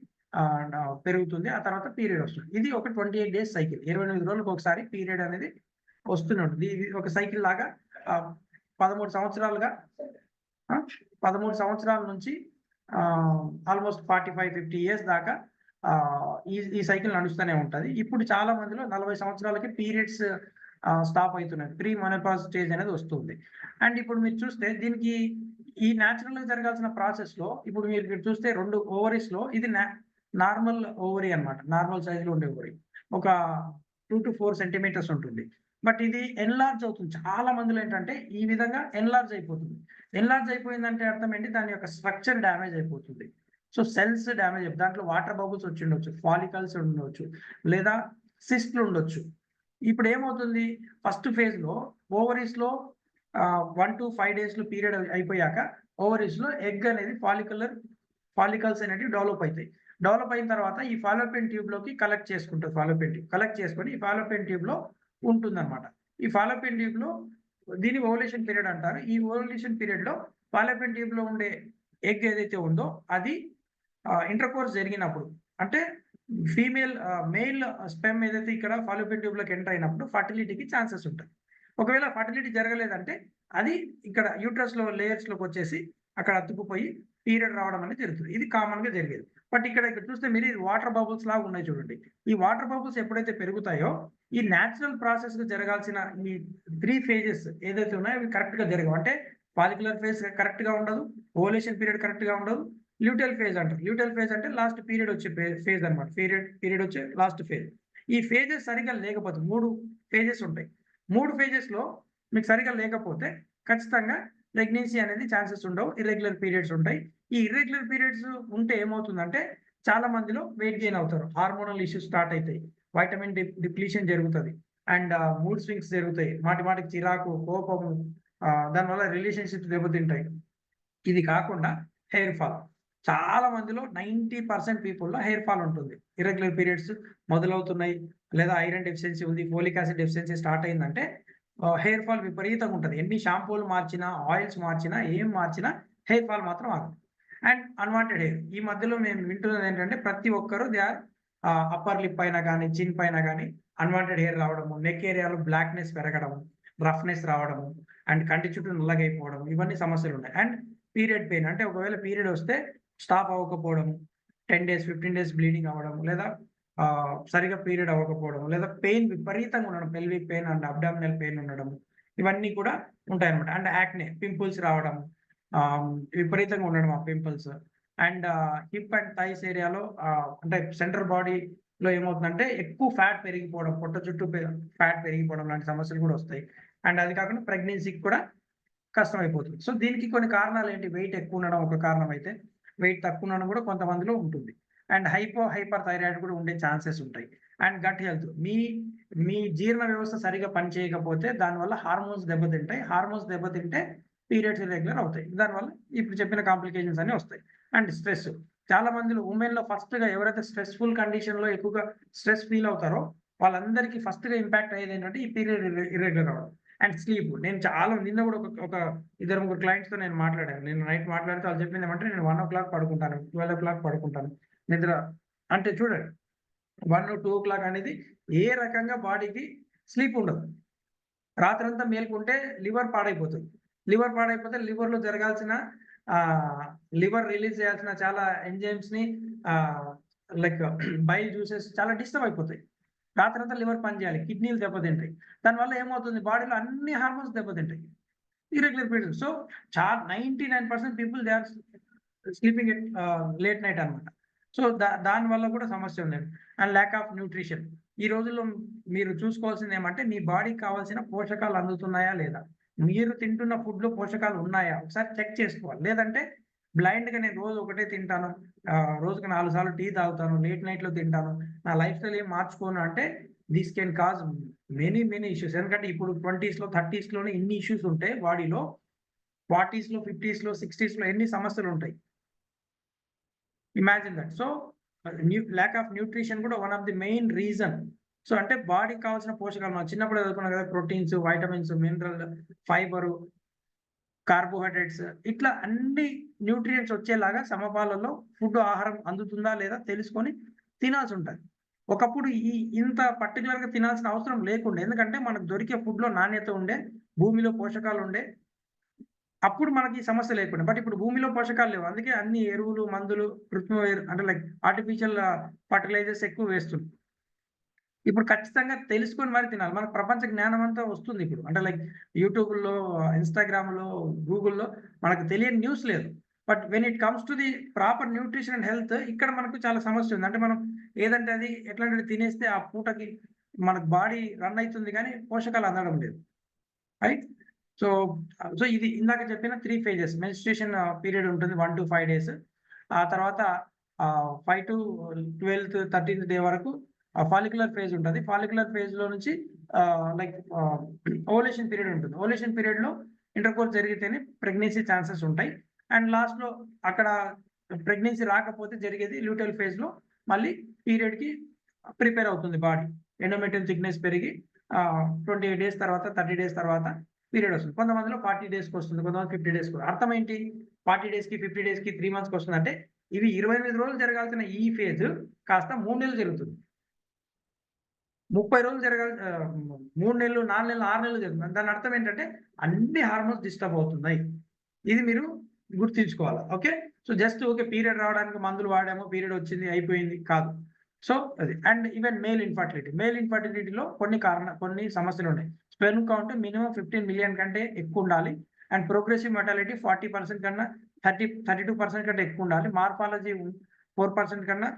పెరుగుతుంది. ఆ తర్వాత పీరియడ్ వస్తుంది. ఇది ఒక 28 డేస్ సైకిల్. 28 రోజులకు ఒకసారి పీరియడ్ అనేది వస్తూనే ఉంటుంది. ఇది ఒక సైకిల్ లాగా ఆహ్, 13 సంవత్సరాలుగా 13 సంవత్సరాల నుంచి ఆల్‌మోస్ట్ 45, 50 ఇయర్స్ దాకా ఈ సైకిల్ నడుస్తూనే ఉంటది. ఇప్పుడు చాలా మందిలో 40 సంవత్సరాలకి పీరియడ్స్ స్టాప్ అయితున్నాయి. ప్రీ మెనోపాజ్ స్టేజ్ అనేది వస్తుంది. అండ్ ఇప్పుడు మీరు చూస్తే దీనికి ఈ నేచురల్‌గా జరగాల్సిన ప్రాసెస్‌లో ఇప్పుడు మీరు చూస్తే 2 ఓవరీస్‌లో ఇది నార్మల్ ఓవరీ అన్నమాట. నార్మల్ సైజ్‌లో ఉండే ఓవరీ. ఒక 2-4 సెంటీమీటర్స్ ఉంటుంది. బట్ ఇది ఎన్‌లార్జ్ అవుతుంది. చాలా మందిలో ఏంటంటే ఈ విధంగా ఎన్‌లార్జ్ అయిపోతుంది. ఎన్‌లార్జ్ అయిపోయిందంటే అర్థం ఏంటి? దాని యొక్క స్ట్రక్చర్ డ్యామేజ్ అయిపోతుంది. సో, సెల్స్ డ్యామేజ్ దాంట్లో వాటర్ బబుల్స్ వచ్చుండొచ్చు. ఫాలికల్స్ ఉండొచ్చు. లేదా సిస్ట్‌లు ఉండొచ్చు. ఇప్పుడేమవుతుంది? ఫస్ట్ ఫేజ్‌లో ఓవరీస్‌లో 1-5 డేస్‌లో పీరియడ్ అయిపోయాక ఓవరీస్‌లో ఎగ్ అనేది ఫాలికల్స్ అనేటివి డెవలప్ అయితాయి. డెవలప్ అయిన తర్వాత ఈ ఫాలోపియన్ ట్యూబ్‌లోకి కలెక్ట్ చేసుకుంటది ఫాలోపియన్ ట్యూబ్. కలెక్ట్ చేసుకొని ఈ ఫాలోపియన్ ట్యూబ్‌లో ఉంటుందన్నమాట. ఈ ఫాలోపియన్ ట్యూబ్‌లో దీన్ని ఓవులేషన్ పీరియడ్ అంటారు. ఈ ఓవులేషన్ పీరియడ్‌లో ఫాలోపియన్ ట్యూబ్‌లో ఉండే ఎగ్ ఏదైతే ఉందో అది ఇంటర్‌కోర్స్ జరిగినప్పుడు అంటే మెయిల్ స్పెర్మ్ ఏదైతే ఇక్కడ ఫాలోపియన్ ట్యూబ్‌లోకి ఎంటర్ అయినప్పుడు ఫర్టిలిటీకి ఛాన్సెస్ ఉంటాయి. ఒకవేళ ఫర్టిలిటీ జరగలేదంటే అది ఇక్కడ యూట్రస్‌లో లేయర్స్‌లోకొచ్చేసి అక్కడ అతుక్కుపోయి పీరియడ్ రావడం అనేది జరుగుతుంది. ఇది కామన్‌గా జరిగేది. బట్ ఇక్కడ చూస్తే మీరు ఇది వాటర్ బబుల్స్ లాగా ఉన్నాయి చూడండి. ఈ వాటర్ బబుల్స్ ఎప్పుడైతే పెరుగుతాయో ఈ నేచురల్ ప్రాసెస్‌గా జరగాల్సిన ఈ 3 ఫేజెస్ ఏదైతే ఉన్నాయో అవి కరెక్ట్‌గా జరగవు. అంటే ఫాలిక్యులర్ ఫేజ్ కరెక్ట్‌గా ఉండదు. ఓవులేషన్ పీరియడ్ కరెక్ట్‌గా ఉండదు. ల్యూటెల్ ఫేజ్ అంటారు. ల్యూటెల్ ఫేజ్ అంటే లాస్ట్ పీరియడ్ వచ్చే ఫేజ్ అన్నమాట. పీరియడ్ వచ్చే లాస్ట్ ఫేజ్. ఈ ఫేజెస్ సరిగ్గా లేకపోతే 3 ఫేజెస్ ఉంటాయి. 3 ఫేజెస్‌లో మీకు సరిగ్గా లేకపోతే ఖచ్చితంగా ప్రెగ్నెన్సీ అనేది ఛాన్సెస్ ఉండవు. ఇర్రెగ్యులర్ పీరియడ్స్ ఉంటాయి. ఈ ఇర్రెగ్యులర్ పీరియడ్స్ ఉంటే ఏమవుతుందంటే చాలా మందిలో వెయిట్ గెయిన్ అవుతారు. హార్మోనల్ ఇష్యూస్ స్టార్ట్ అయితాయి. వైటమిన్ డిప్లీషన్ జరుగుతది. అండ్ మూడ్ స్వింగ్స్ జరుగుతాయి. మాటికి చిరాకు, కోపము దానివల్ల రిలేషన్‌షిప్స్ దెబ్బతింటాయి. ఇది కాకుండా హెయిర్ ఫాల్. చాలా మందిలో 90% పీపుల్‌లో హెయిర్ ఫాల్ ఉంటుంది. ఇర్రెగ్యులర్ పీరియడ్స్ మొదలవుతున్నాయి. లేదా ఐరన్ డెఫిషియన్సీ ఉంది. ఫోలిక్ యాసిడ్ డెఫిషియన్సీ స్టార్ట్ అయిందంటే హెయిర్ ఫాల్ విపరీతంగా ఉంటది. ఎన్ని షాంపూలు మార్చినా, ఆయిల్స్ మార్చినా, ఏం మార్చినా హెయిర్ ఫాల్ మాత్రం ఆగదు. And unwanted hair. ఈ మధ్యలో మేము వింటున్నది ఏంటంటే ప్రతి ఒక్కరు దే ఆర్ అప్పర్ లిప్ పైన గానీ, చిన్ పైన గానీ అన్వాంటెడ్ హెయిర్ రావడము, నెక్ ఏరియాలో బ్లాక్‌నెస్ పెరగడము, రఫ్‌నెస్ రావడము, అండ్ కంటి చుట్టూ నల్లగైపోవడం ఇవన్నీ సమస్యలున్నాయి. అండ్ పీరియడ్ పెయిన్ అంటే ఒకవేళ పీరియడ్ వస్తే స్టాప్ అవ్వకపోవడము, 10 డేస్, 15 డేస్ బ్లీడింగ్ అవ్వడము, లేదా సరిగ్గా పీరియడ్ అవ్వకపోవడము, లేదా పెయిన్ విపరీతంగా ఉండడం, pelvic pain and abdominal pain ఉండడము, ఇవన్నీ కూడా ఉంటాయన్నమాట. అండ్ యాక్నే, పింపుల్స్ రావడం, విపరీతంగా ఉండడం ఆ pimples. And hip and thighs ఏరియాలో అంటే సెంట్రల్ బాడీలో ఏమవుతుందంటే ఎక్కువ ఫ్యాట్ పెరిగిపోవడం, పొట్ట చుట్టూ ఫ్యాట్ పెరిగిపోవడం లాంటి సమస్యలు కూడా వస్తాయి. అండ్ అది కాకుండా ప్రెగ్నెన్సీకి కూడా కష్టమైపోతుంది. సో దీనికి కొన్ని కారణాలేంటి? వెయిట్ ఎక్కువ ఉండడం ఒక కారణం అయితే, వెయిట్ తక్కువ ఉండడం కూడా కొంతమందిలో ఉంటుంది. అండ్ హైపర్ థైరాయిడ్ కూడా ఉండే ఛాన్సెస్ ఉంటాయి. అండ్ గట్ హెల్త్, మీ జీర్ణ వ్యవస్థ సరిగ్గా పనిచేయకపోతే దానివల్ల హార్మోన్స్ దెబ్బతింటాయి. హార్మోన్స్ దెబ్బతింటే పీరియడ్స్ ఇర్రెగ్యులర్ అవుతాయి. దానివల్ల ఇప్పుడు చెప్పిన కాంప్లికేషన్స్ అన్నీ వస్తాయి. అండ్ స్ట్రెస్, చాలా మందిలో ఉమెన్‌లో ఫస్ట్‌గా ఎవరైతే స్ట్రెస్‌ఫుల్ కండిషన్‌లో ఎక్కువగా స్ట్రెస్ ఫీల్ అవుతారో వాళ్ళందరికీ ఫస్ట్‌గా ఇంపాక్ట్ అయ్యేదేంటంటే ఈ పీరియడ్ ఇర్రెగ్యులర్ అవ్వడం. అండ్ స్లీప్, నేను చాలా నిన్న కూడా ఒక ఇద్దరు ముగ్గురు క్లయింట్స్‌తో నేను మాట్లాడాను. నేను నైట్ మాట్లాడితే వాళ్ళు చెప్పింది ఏమంటే నేను 1:00 పడుకుంటాను, 12:00 పడుకుంటాను. నిద్ర అంటే చూడండి 1, 2 అనేది ఏ రకంగా బాడీకి స్లీప్ ఉండదు. రాత్రంతా మేలుకుంటే లివర్ పాడైపోతది. లివర్ పాడైపోతే లివర్‌లో జరగాల్సిన లివర్ రిలీజ్ చేయాల్సిన చాలా ఎంజైమ్స్‌ని లైక్ బైల్ జ్యూసెస్ చాలా డిస్టర్బ్ అయిపోతాయి. రాత్రంతా లివర్ పనిచేయాలి. కిడ్నీలు దెబ్బతింటాయి. దానివల్ల ఏమవుతుంది బాడీలో అన్ని హార్మోన్స్ దెబ్బతింటాయి. Irregular period. So 99% people they are sleeping at late night అన్నమాట. సో దానివల్ల కూడా సమస్య ఉంది. And lack of nutrition. ఈ రోజుల్లో మీరు చూసుకోవాల్సింది ఏమంటే మీ బాడీకి కావాల్సిన పోషకాలు అందుతున్నాయా లేదా? మీరు తింటున్న ఫుడ్‌లో పోషకాలు ఉన్నాయా? ఒకసారి చెక్ చేసుకోవాలి. లేదంటే బ్లైండ్‌గా నేను రోజు ఒకటే తింటాను. రోజుకి 4 సార్లు టీ తాగుతాను. లేట్ నైట్‌లో తింటాను. నా లైఫ్ స్టైల్ ఏం మార్చుకోను అంటే this can cause many issues. ఎందుకంటే ఇప్పుడు 20స్‌లో, 30స్‌లోనే ఇన్ని ఇష్యూస్ ఉంటే బాడీలో 40స్‌లో, 50స్‌లో, 60స్‌లో ఎన్ని సమస్యలుంటాయి. Imagine that. So lack of nutrition కూడా one of the main reason. So అంటే బాడీకి కావాల్సిన పోషకాలు మనం చిన్నప్పుడు చదువుకున్నాం కదా! Proteins, vitamins, mineral, fibre, carbohydrates ఇట్లా అన్ని న్యూట్రియంట్స్ వచ్చేలాగా సమపాలలో ఆహారం అందుతుందా లేదా తెలుసుకొని తినాల్సి ఉంటది. ఒకప్పుడు ఇంత పర్టిక్యులర్‌గా తినాల్సిన అవసరం లేకుండే. ఎందుకంటే మనకు దొరికే ఫుడ్‌లో నాణ్యత ఉండే, భూమిలో పోషకాలు ఉండే. అప్పుడు మనకి ఈ సమస్య లేకుండే. బట్ ఇప్పుడు భూమిలో పోషకాలు లేవు. అందుకే అన్ని ఎరువులు, మందులు, కృత్రిమ అంటే లైక్ ఆర్టిఫిషియల్ ఫెర్టిలైజర్స్ ఎక్కువ వేస్తున్నారు. ఇప్పుడు ఖచ్చితంగా తెలుసుకొని మరి తినాలి. మనకు ప్రపంచ జ్ఞానం అంతా వస్తుంది ఇప్పుడు. అంటే లైక్ యూట్యూబ్‌లో, ఇన్‌స్టాగ్రామ్‌లో, గూగుల్‌లో మనకు తెలియని న్యూస్ లేదు. But when it comes to the proper nutrition and health ఇక్కడ మనకు చాలా సమస్య ఉంది. అంటే మనం ఏదంటే అది ఎట్లాంటిది తినేస్తే ఆ పూటకి మనకు బాడీ రన్ అయితుంది కానీ పోషకాలు అందడం లేదు. రైట్? సో, ఇది ఇందాక చెప్పిన 3 ఫేజెస్ మెన్స్ట్రుయేషన్ పీరియడ్ ఉంటుంది 1-5 డేస్. ఆ తర్వాత 5 టు 12థ్, 13థ్ డే వరకు ఫాలిక్యులర్ ఫేజ్ ఉంటది. ఫాలిక్యులర్ ఫేజ్‌లో నుంచి లైక్ ఓవులేషన్ పీరియడ్ ఉంటుంది. ఓవులేషన్ పీరియడ్‌లో ఇంటర్‌కోర్స్ జరిగితేనే ప్రెగ్నెన్సీ ఛాన్సెస్ ఉంటాయి. అండ్ లాస్ట్‌లో అక్కడ ప్రెగ్నెన్సీ రాకపోతే జరిగేది ల్యూటెల్ ఫేజ్‌లో మళ్ళీ పీరియడ్‌కి ప్రిపేర్ అవుతుంది బాడీ. ఎండోమెట్రియం థిక్‌నెస్ పెరిగి 28 డేస్ తర్వాత, 30 డేస్ తర్వాత పీరియడ్ వస్తుంది. కొంతమందిలో 40 డేస్‌కొస్తుంది. కొంతమంది 50 డేస్‌కి. అర్థం ఏంటి? 40 డేస్‌కి, 50 డేస్‌కి, 3 మంత్స్‌కొస్తుందంటే ఇవి 28 రోజులు జరగాల్సిన ఈ ఫేజ్ కాస్త 3 నెలలు జరుగుతుంది. 30 రోజులు 3 నెలలు, 4 నెలలు, 6 నెలలు జరుగుతుంది. దాని అర్థం ఏంటంటే అన్ని హార్మోన్స్ డిస్టర్బ్ అవుతున్నాయి. ఇది మీరు గుర్తుంచుకోవాలి. ఓకే. సో జస్ట్ ఊకే పీరియడ్ రావడానికి మందులు వాడాము, పీరియడ్ వచ్చింది అయిపోయింది కాదు. సో అది. And even male infertility. Male ఇన్‌ఫర్టిలిటీలో కొన్ని సమస్యలున్నాయి. స్పెర్మ్ కౌంట్ మినిమమ్ 15 మిలియన్ కంటే ఎక్కువుండాలి. అండ్ ప్రోగ్రెసివ్ మొర్టాలిటీ 40% కన్నా 32% కంటే ఎక్కువుండాలి. మార్ఫాలజీ 4% కన్నా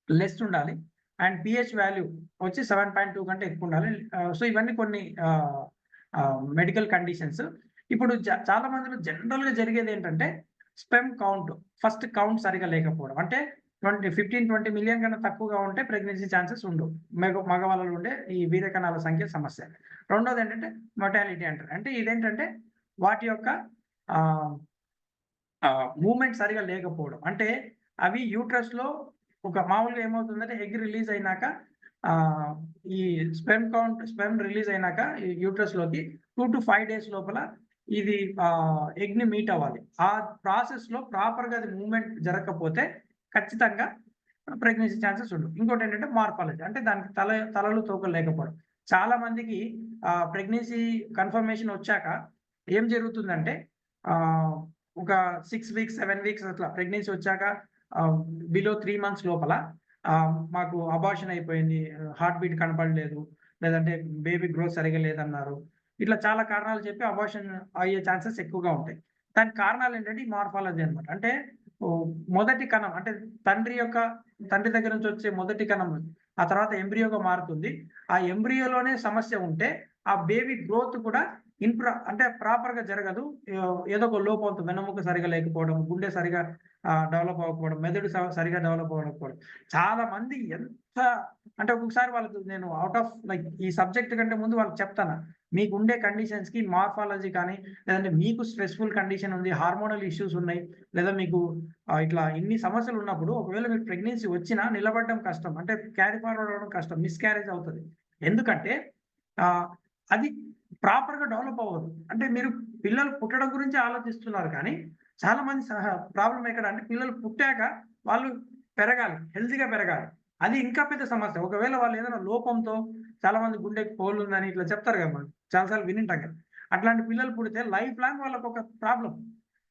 లెస్ ఉండాలి. అండ్ పీహెచ్ వాల్యూ వచ్చి 7.2 కంటే ఎక్కువుండాలి. సో ఇవన్నీ కొన్ని మెడికల్ కండిషన్స్. ఇప్పుడు చాలా మందిలో జనరల్‌గా జరిగేదేంటంటే స్పెర్మ్ కౌంట్, ఫస్ట్ కౌంట్ సరిగ్గా లేకపోవడం. అంటే 15-20 మిలియన్ కన్నా తక్కువగా ఉంటే ప్రెగ్నెన్సీ ఛాన్సెస్ ఉండవు. మగవాళ్ళలో ఉండే ఈ వీర్యకణాల సంఖ్య సమస్య. రెండోదేంటంటే మొర్టాలిటీ అంటారు. అంటే ఇదేంటంటే వాటి యొక్క మూవ్‌మెంట్ సరిగ్గా లేకపోవడం. అంటే అవి యూట్రస్‌లో మామూలుగా ఏమవుతుందంటే ఎగ్ రిలీజ్ అయినాక ఈ స్పెర్మ్ రిలీజ్ అయినాక ఈ యూట్రస్‌లోకి 2-5 డేస్ లోపల ఇది ఎగ్ని మీట్ అవ్వాలి. ఆ ప్రాసెస్‌లో ప్రాపర్‌గా అది మూవ్‌మెంట్ జరగకపోతే ఖచ్చితంగా ప్రెగ్నెన్సీ ఛాన్సెస్ ఉండవు. ఇంకోటేంటంటే మార్ఫాలజీ. అంటే దానికి తలలు, తోకలు లేకపోవడం. చాలా మందికి ప్రెగ్నెన్సీ కన్ఫర్మేషన్ వచ్చాక ఏం జరుగుతుందంటే ఆహ్, ఒక 6 వీక్స్, 7 వీక్స్ అట్లా ప్రెగ్నెన్సీ వచ్చాక బిలో 3 మంత్స్ లోపల మాకు అబార్షన్ అయిపోయింది. హార్ట్ బీట్ కనపడలేదు. లేదంటే బేబీ గ్రోత్ సరిగ్గా లేదన్నారు. ఇట్లా చాలా కారణాలు చెప్పి అబార్షన్ అయ్యే ఛాన్సెస్ ఎక్కువగా ఉంటాయి. దానికి కారణాలేంటంటే ఈ మార్ఫాలజీ అన్నమాట. అంటే ఓహ్, మొదటి కణం అంటే తండ్రి దగ్గర నుంచి వచ్చే మొదటి కణం ఆ తర్వాత ఎంబ్రియోగా మారుతుంది. ఆ ఎంబ్రియోలోనే సమస్య ఉంటే ఆ బేబీ గ్రోత్ కూడా అంటే ప్రాపర్‌గా జరగదు. ఏదో ఒక లోపంతో వెన్నెముక సరిగ్గా లేకపోవడం, గుండె సరిగ్గా డెవలప్ అవ్వకపోవడం, మెదడు సరిగ్గా డెవలప్ అవ్వకపోవడం. చాలా మంది ఎంత అంటే ఒక్కొక్కసారి వాళ్ళకి నేను ఔట్ ఆఫ్ లైక్ ఈ సబ్జెక్ట్ కంటే ముందు వాళ్ళకి చెప్తాను. మీకుండే కండిషన్స్‌కి మార్ఫాలజీ కానీ, లేదంటే మీకు స్ట్రెస్‌ఫుల్ కండిషన్ ఉంది, హార్మోనల్ ఇష్యూస్ ఉన్నాయి, లేదా మీకు ఇట్లా ఇన్ని సమస్యలున్నప్పుడు ఒకవేళ మీకు ప్రెగ్నెన్సీ వచ్చినా నిలబడడం కష్టం. అంటే క్యారీ ఫార్వర్డ్ అవ్వడం కష్టం. మిస్‌క్యారేజ్ అవుతది. ఎందుకంటే ఆహ్, అది ప్రాపర్‌గా డెవలప్ అవ్వదు. అంటే మీరు పిల్లలు పుట్టడం గురించి ఆలోచిస్తున్నారు కానీ, చాలా మంది ప్రాబ్లమ్ ఎక్కడ అంటే పిల్లలు పుట్టాక వాళ్ళు పెరగాలి. హెల్తీగా పెరగాలి. అది ఇంకా పెద్ద సమస్య. ఒకవేళ వాళ్ళు ఏదైనా లోపంతో చాలా మంది గుండెకి హోలుందని ఇట్లా చెప్తారు కదా! మనం చాలా సార్లు వినుంటాం కదా! అట్లాంటి పిల్లలు పుడితే లైఫ్ లాంగ్ వాళ్ళకొక ప్రాబ్లమ్.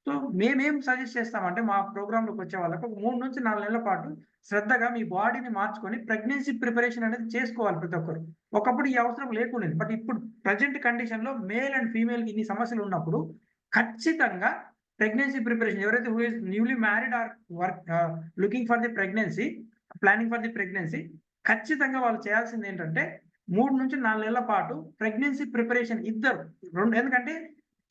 సో, మేమేం సజెస్ట్ చేస్తామంటే మా ప్రోగ్రామ్‌లోకొచ్చే వాళ్ళకి ఒక 3-4 నెలల పాటు శ్రద్ధగా మీ బాడీని మార్చుకొని ప్రెగ్నెన్సీ ప్రిపరేషన్ అనేది చేసుకోవాలి ప్రతి ఒక్కరు. ఒకప్పుడు ఈ అవసరం లేకుండేది. బట్ ఇప్పుడు ప్రెజెంట్ కండిషన్‌లో మేల్ అండ్ ఫీమేల్‌కి ఇన్ని సమస్యలున్నప్పుడు ఖచ్చితంగా ప్రెగ్నెన్సీ ప్రిపరేషన్ ఎవరైతే who is newly married or looking for the pregnancy, planning for the pregnancy ఖచ్చితంగా వాళ్ళు చేయాల్సిందేంటంటే 3-4 నెలల పాటు ప్రెగ్నెన్సీ ప్రిపరేషన్ ఇద్దరు. ఎందుకంటే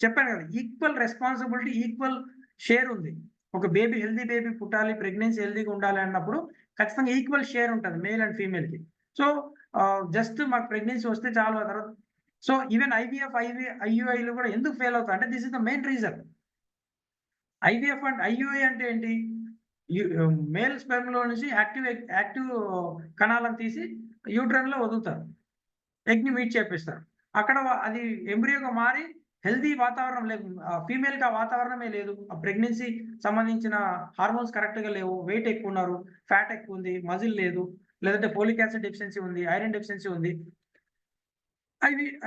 చెప్పాను కదా! ఈక్వల్ రెస్పాన్సిబిలిటీ, ఈక్వల్ షేర్ ఉంది. ఒక హెల్తీ బేబీ పుట్టాలి, ప్రెగ్నెన్సీ హెల్తీగా ఉండాలి అన్నప్పుడు ఖచ్చితంగా ఈక్వల్ షేర్ ఉంటది మేల్ అండ్ ఫీమేల్‌కి. సో, జస్ట్ మాకు ప్రెగ్నెన్సీ వస్తే చాలు ఆ తర్వాత సో, ఈవెన్ ఐవీఎఫ్, ఐయూఐలు కూడా ఎందుకు ఫెయిల్ అవుతాయి అంటే this is the main reason. IVF and IUI అంటే ఏంటి? మేల్ స్పెర్మ్‌లో నుంచి యాక్టివ్ కణాలను తీసి యూట్రైన్‌లో వదులుతారు. ఎగ్‌ని మీట్ చేపిస్తారు. అక్కడ అది ఎంబ్రియోగా మారి హెల్తీ వాతావరణం లేదు. ఫీమేల్‌కి ఆ వాతావరణమే లేదు. ఆ ప్రెగ్నెన్సీ సంబంధించిన హార్మోన్స్ కరెక్ట్‌గా లేవు. వెయిట్ ఎక్కువున్నారు. ఫ్యాట్ ఎక్కువుంది. మజిల్ లేదు. లేదంటే ఫోలిక్ యాసిడ్ డెఫిషియన్సీ ఉంది. ఐరన్ డెఫిషియన్సీ ఉంది.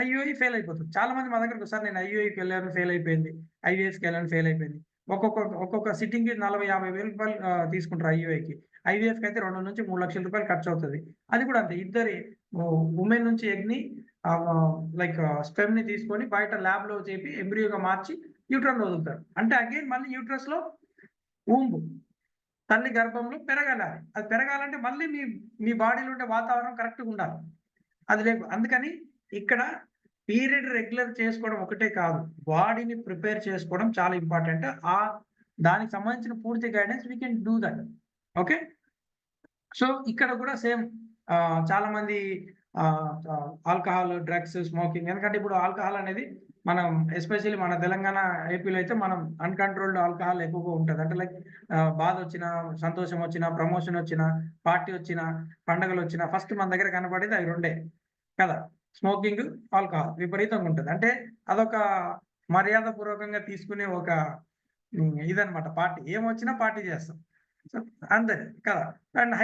ఐయూఐ ఫెయిల్ అయిపోతుంది. చాలా మంది మా దగ్గరకొస్తారు. నేను ఐయూఐకెళ్ళాను ఫెయిల్ అయిపోయింది. ఐవీఎఫ్‌కెళ్ళాను ఫెయిల్ అయిపోయింది. ఒక్కొక్క సిట్టింగ్‌కి 40,000-50,000 తీసుకుంటారు ఐయూఐకి. ఐవీఎఫ్‌కి అయితే 2-3 లక్షల ఖర్చవుతది. అది కూడా అంతే. ఇద్దరి వుమెన్ నుంచి ఎగ్‌ని లైక్ స్పెర్మ్‌ని తీసుకొని బయట ల్యాబ్‌లో చేపి ఎంబ్రియోగా మార్చి యూట్రన్‌లో వదులుతారు. అంటే అగైన్ మళ్ళీ యూట్రస్‌లో వూంబ్ తల్లి గర్భంలో పెరగాలది. అది పెరగాలంటే మళ్ళీ మీ బాడీలో ఉండే వాతావరణం కరెక్ట్‌గుండాలి. అది లేదు. అందుకని ఇక్కడ పీరియడ్ రెగ్యులర్ చేసుకోవడం ఒకటే కాదు. బాడీని ప్రిపేర్ చేసుకోవడం చాలా ఇంపార్టెంట్. దానికి సంబంధించిన పూర్తి guidance we can do that. Okay. So, ఇక్కడ కూడా సేమ్ చాలా మంది ఆల్కహాల్, డ్రగ్స్, స్మోకింగ్ ఎందుకంటే ఇప్పుడు ఆల్కహాల్ అనేది మనం ఎస్పెషల్లీ మన తెలంగాణ, ఏపీలో అయితే మనం అన్‌కంట్రోల్డ్ ఆల్కహాల్ ఎక్కువగా ఉంటది. అంటే లైక్ బాధొచ్చినా, సంతోషమొచ్చినా, ప్రమోషనొచ్చినా, పార్టీ వచ్చినా, పండగలొచ్చినా ఫస్ట్ మన దగ్గర కనపడేది అవి రెండే. కదా! స్మోకింగ్, ఆల్కహాల్ విపరీతంగా ఉంటది. అంటే అదొక మర్యాదపూర్వకంగా తీసుకునే ఒక ఇదన్నమాట పార్టీ. ఏమొచ్చినా పార్టీ చేస్తాం. సో, అంతే కదా! And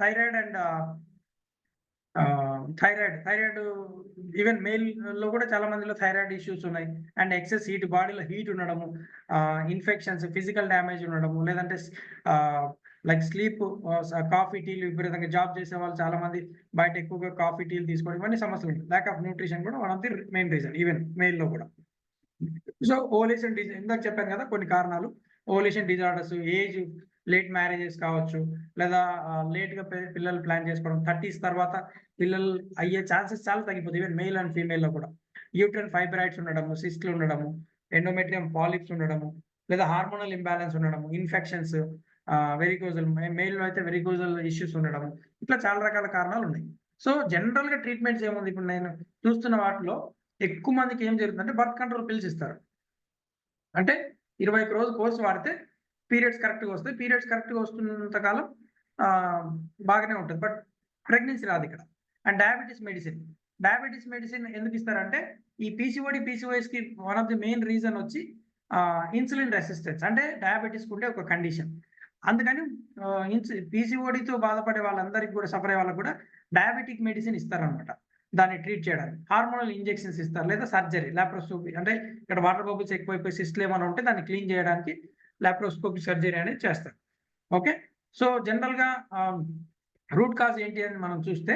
thyroid and thyroid even మేల్‌లో కూడా చాలా మందిలో థైరాయిడ్ ఇష్యూస్ ఉన్నాయి. అండ్ ఎక్సెస్ బాడీలో హీట్ ఉండడము, ఇన్ఫెక్షన్స్, ఫిజికల్ డ్యామేజ్ ఉండడము, లేదంటే ఆహ్, లైక్ స్లీప్ కాఫీ, టీలు విపరీతంగా జాబ్ చేసేవాళ్ళు చాలా మంది బయట ఎక్కువగా కాఫీ, టీలు తీసుకోవడం ఇవన్నీ సమస్యలుంటాయి. ల్యాక్ ఆఫ్ న్యూట్రిషన్ కూడా one of the main reason even మేల్‌లో కూడా. సో, ఓవలేషన్ ఇందాక చెప్పాను కదా! కొన్ని కారణాలు. ఓవలేషన్ డిజార్డర్స్, లేట్ మ్యారేజెస్ కావచ్చు. లేదా లేట్‌గా పిల్లలు ప్లాన్ చేసుకోవడం. 30స్ తర్వాత పిల్లలు అయ్యే ఛాన్సెస్ చాలా తగ్గిపోతాయి. ఈవెన్ మేల్ అండ్ ఫీమేల్‌లో కూడా. యూట్రైన్ ఫైబ్రాయిడ్స్ ఉండడము, సిస్ట్‌లు ఉండడము, ఎండోమెట్రియం పాలిప్స్ ఉండడము, లేదా హార్మోనల్ ఇంబాలెన్స్ ఉండడము, ఇన్ఫెక్షన్స్, వెరికోజల్ మేల్‌లో అయితే వెరికోజల్ ఇష్యూస్ ఉండడము. ఇట్లా చాలా రకాల కారణాలున్నాయి. సో, జనరల్‌గా ట్రీట్మెంట్స్ ఏముంది ఇప్పుడు నేను చూస్తున్న వాటిలో ఎక్కువ మందికి ఏం జరుగుతుందంటే బర్త్ కంట్రోల్ పిల్స్ ఇస్తారు. అంటే 21 రోజులు కోర్స్ వాడితే పీరియడ్స్ కరెక్ట్‌గా వస్తాయి. పీరియడ్స్ కరెక్ట్‌గా వస్తున్నంత కాలం బాగానే ఉంటది. బట్ ప్రెగ్నెన్సీ రాదిక్కడ. And diabetes medicine. Diabetes medicine ఎందుకు ఇస్తారంటే ఈ పీసీఓడి పీసీఓఎస్ కి one of the main reason వచ్చి ఇన్సులిన్ రెసిస్టెన్స్, అంటే డయాబెటీస్ ఉండే ఒక కండిషన్. అందుకని పీసీఓడితో బాధపడే వాళ్ళందరికీ కూడా, సఫర్ అయ్యే వాళ్ళకి కూడా డయాబెటిక్ మెడిసిన్ ఇస్తారనమాట. దాన్ని ట్రీట్ చేయడానికి హార్మోనల్ ఇంజెక్షన్స్ ఇస్తారు, లేదా సర్జరీ లాప్రోస్కోపీ, అంటే ఇక్కడ వాటర్ బబుల్స్ ఎక్కువైపోయి సిస్ట్లు ఏమైనా ఉంటే దాన్ని క్లీన్ చేయడానికి లాప్రోస్కోపీ సర్జరీ అనేది చేస్తారు. ఓకే, సో జనరల్గా రూట్ కాజ్ ఏంటి అని మనం చూస్తే,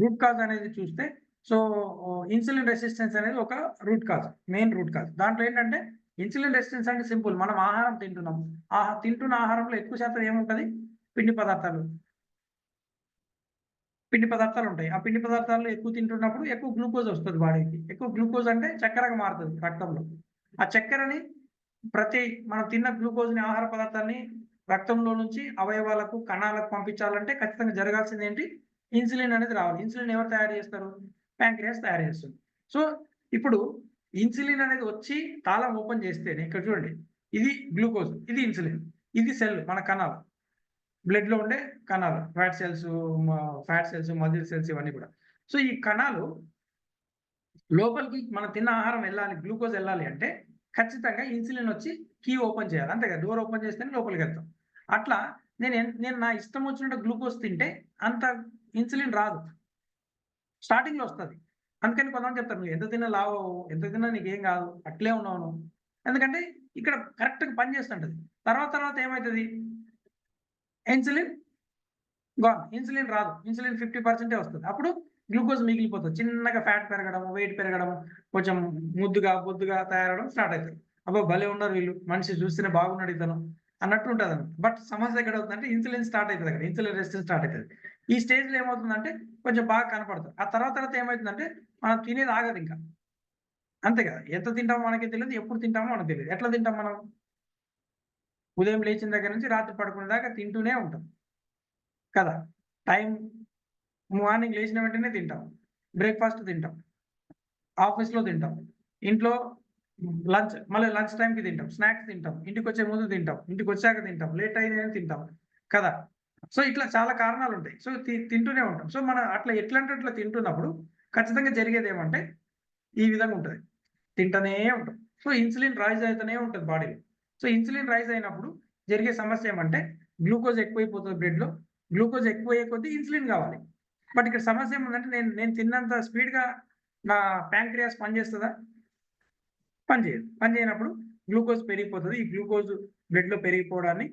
రూట్ కాజ్ అనేది చూస్తే, సో ఇన్సులిన్ రెసిస్టెన్స్ అనేది ఒక root cause, main root cause. దాంట్లో ఏంటంటే ఇన్సులిన్ రెసిస్టెన్స్ అంటే సింపుల్, మనం ఆహారం తింటున్నాం, తింటున్న ఆహారంలో ఎక్కువ శాతం ఏముంటుంది, పిండి పదార్థాలు ఉంటాయి. ఆ పిండి పదార్థాలు ఎక్కువ తింటున్నప్పుడు ఎక్కువ గ్లూకోజ్ వస్తుంది బాడీకి. ఎక్కువ గ్లూకోజ్ అంటే చక్కెరగా మారుతుంది రక్తంలో. ఆ చక్కెరని మనం తిన్న గ్లూకోజ్ని, ఆహార పదార్థాన్ని రక్తంలో నుంచి అవయవాలకు, కణాలకు పంపించాలంటే ఖచ్చితంగా జరగాల్సింది ఏంటి, ఇన్సులిన్ అనేది రావాలి. ఇన్సులిన్ ఎవరు తయారు చేస్తారు, ప్యాంక్రియాస్ తయారు చేస్తుంది. సో ఇప్పుడు ఇన్సులిన్ అనేది వచ్చి తాళం ఓపెన్ చేస్తేనే, ఇక్కడ చూడండి, ఇది గ్లూకోజ్, ఇది ఇన్సులిన్, ఇది సెల్, మన కణాలు, బ్లడ్ లో ఉండే కణాలు, ఫ్యాట్ సెల్స్, మజిల్ సెల్స్, ఇవన్నీ కూడా. సో ఈ కణాలు లోపలికి మనం తిన్న ఆహారం వెళ్ళాలి, గ్లూకోజ్ వెళ్ళాలి అంటే ఖచ్చితంగా ఇన్సులిన్ వచ్చి కీ ఓపెన్ చేయాలి, అంతే కదా. డోర్ ఓపెన్ చేస్తేనే లోపలికి వెళ్తాం. అట్లా నేను నా ఇష్టం వచ్చినట్టు గ్లూకోజ్ తింటే అంత ఇన్సులిన్ రాదు, స్టార్టింగ్ లో వస్తుంది. అందుకని కొంతమంది చెప్తారు, నువ్వు ఎంత తిన్నా లావు, ఎంత తిన్నా నీకేం కాదు, అట్లే ఉన్నావు. ఎందుకంటే ఇక్కడ కరెక్ట్గా పని చేస్తుంటది. తర్వాత ఏమవుతుంది, ఇన్సులిన్ గాన్, ఇన్సులిన్ రాదు, ఇన్సులిన్ 50% వస్తుంది. అప్పుడు గ్లూకోజ్ మిగిలిపోతుంది, చిన్నగా ఫ్యాట్ పెరగడం, వెయిట్ పెరగడం, కొంచెం బొద్దుగా తయారవడం స్టార్ట్ అవుతుంది. అబ్బో భలే ఉన్నారు వీళ్ళు, మనిషి చూస్తేనే బాగున్నాడు ఇతను అన్నట్టు ఉంటుంది అన్నమాట. బట్ సమస్య ఎక్కడ అవుతుందంటే ఇన్సులిన్ స్టార్ట్ అవుతుంది, అక్కడ ఇన్సులిన్ రెసిస్టెన్స్ స్టార్ట్ అవుతుంది. ఈ స్టేజ్లో ఏమవుతుందంటే కొంచెం బాగా కనపడుతుంది. ఆ తర్వాత ఏమవుతుందంటే మనం తినేది ఆగదు ఇంకా, అంతే కదా. ఎంత తింటామో మనకి తెలియదు, ఎప్పుడు తింటామో మనకు తెలియదు. ఎట్లా తింటాం మనం, ఉదయం లేచిన దగ్గర నుంచి రాత్రి పడుకునే దాకా తింటూనే ఉంటాం కదా. మార్నింగ్ లేచిన వెంటనే తింటాం, బ్రేక్ఫాస్ట్ తింటాం, ఆఫీస్లో తింటాం, ఇంట్లో లంచ్, మళ్ళీ లంచ్ టైంకి తింటాం, స్నాక్స్ తింటాం, ఇంటికి వచ్చే ముందు తింటాం, ఇంటికి వచ్చాక తింటాం, లేట్ అయినా తింటాం కదా. సో ఇట్లా చాలా కారణాలు ఉంటాయి. సో తింటూనే ఉంటాం. సో మనం అట్లా తింటున్నప్పుడు ఖచ్చితంగా జరిగేది ఏమంటే ఈ విధంగా ఉంటుంది, తింటూనే ఉంటాం. సో ఇన్సులిన్ రైజ్ అవుతూనే ఉంటుంది బాడీలో. సో ఇన్సులిన్ రైజ్ అయినప్పుడు జరిగే సమస్య ఏమంటే గ్లూకోజ్ ఎక్కువైపోతుంది బ్లడ్లో. గ్లూకోజ్ ఎక్కువయ్యే కొద్దీ ఇన్సులిన్ కావాలి. బట్ ఇక్కడ సమస్య ఏముందంటే నేను తిన్నంత స్పీడ్గా నా ప్యాంక్రియాస్ పనిచేస్తుందా, పని చేయనప్పుడు గ్లూకోజ్ పెరిగిపోతుంది. ఈ గ్లూకోజ్ బ్లడ్లో పెరిగిపోవడాన్ని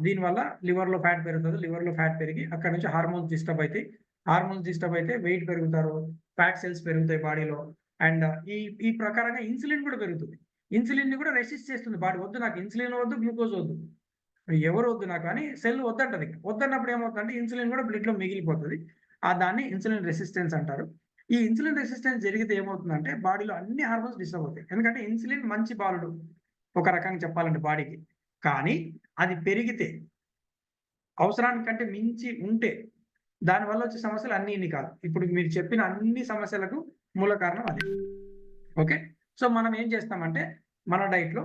దీనివల్ల లివర్లో ఫ్యాట్ పెరుగుతుంది. లివర్లో ఫ్యాట్ పెరిగి అక్కడ నుంచి హార్మోన్స్ డిస్టర్బ్ అయితే వెయిట్ పెరుగుతారు, ఫ్యాట్ సెల్స్ పెరుగుతాయి బాడీలో. అండ్ ఈ ప్రకారంగా ఇన్సులిన్ కూడా పెరుగుతుంది. ఇన్సులిన్ ని కూడా రెసిస్ట్ చేస్తుంది బాడీ. వద్దు నాకు ఇన్సులిన్ వద్దు, గ్లూకోజ్ వద్దు, ఎవరు వద్దు నాకు అని సెల్ వద్దంటది. వద్దన్నప్పుడు ఏమవుతుందంటే ఇన్సులిన్ కూడా బ్లడ్ లో మిగిలిపోతుంది. దాన్ని ఇన్సులిన్ రెసిస్టెన్స్ అంటారు. ఈ ఇన్సులిన్ రెసిస్టెన్స్ జరిగితే ఏమవుతుందంటే బాడీలో అన్ని హార్మోన్స్ డిస్టర్బ్ అవుతాయి. ఎందుకంటే ఇన్సులిన్ మంచి బాలుడు ఒక రకంగా చెప్పాలంటే బాడీకి, కానీ అది పెరిగితే, అవసరానికంటే మించి ఉంటే దానివల్ల వచ్చే సమస్యలు అన్ని ఇన్ని కాదు. ఇప్పుడు మీరు చెప్పిన అన్ని సమస్యలకు మూల కారణం అది. ఓకే, సో మనం ఏం చేస్తామంటే మన డైట్లో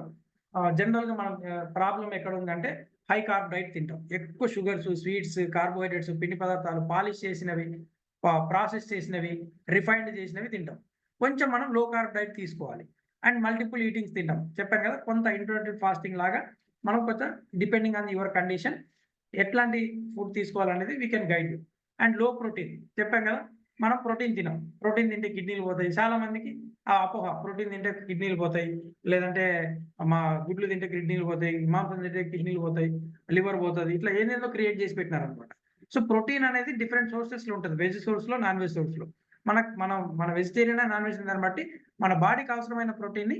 జనరల్గా మనం ప్రాబ్లం ఎక్కడ ఉందంటే హై కార్బ్ డైట్ తింటాం. ఎక్కువ షుగర్స్, స్వీట్స్, కార్బోహైడ్రేట్స్, పిండి పదార్థాలు, పాలిష్ చేసినవి, ప్రాసెస్ చేసినవి, రిఫైన్డ్ చేసినవి తింటాం. కొంచెం మనం లో కార్బ్ డైట్ తీసుకోవాలి. అండ్ మల్టిపుల్ ఈటింగ్స్ తింటాం. చెప్పాను కదా, కొంత ఇంటర్మీడియట్ ఫాస్టింగ్ లాగా మనం కొంత డిపెండింగ్ ఆన్ యువర్ కండిషన్ ఎట్లాంటి ఫుడ్ తీసుకోవాలనేది we can guide you. And low protein చెప్పాం కదా, మనం ప్రోటీన్ తినాం. ప్రోటీన్ తింటే కిడ్నీలు పోతాయి. చాలా మందికి ఆ అపోహ, ప్రోటీన్ తింటే కిడ్నీలు పోతాయి, లేదంటే మా గుడ్లు తింటే కిడ్నీలు పోతాయి, మాంసం తింటే కిడ్నీలు పోతాయి, లివర్ పోతుంది, ఇట్లా ఏదేదో క్రియేట్ చేసి పెట్టినారు అనమాట. సో ప్రోటీన్ అనేది డిఫరెంట్ సోర్సెస్ లో ఉంటుంది, వెజ్ సోర్స్ లో, నాన్ వెజ్ సోర్స్ లో. మన వెజిటేరియన్ నాన్ వెజ్ దాన్ని బట్టి మన బాడీకి అవసరమైన ప్రోటీన్ ని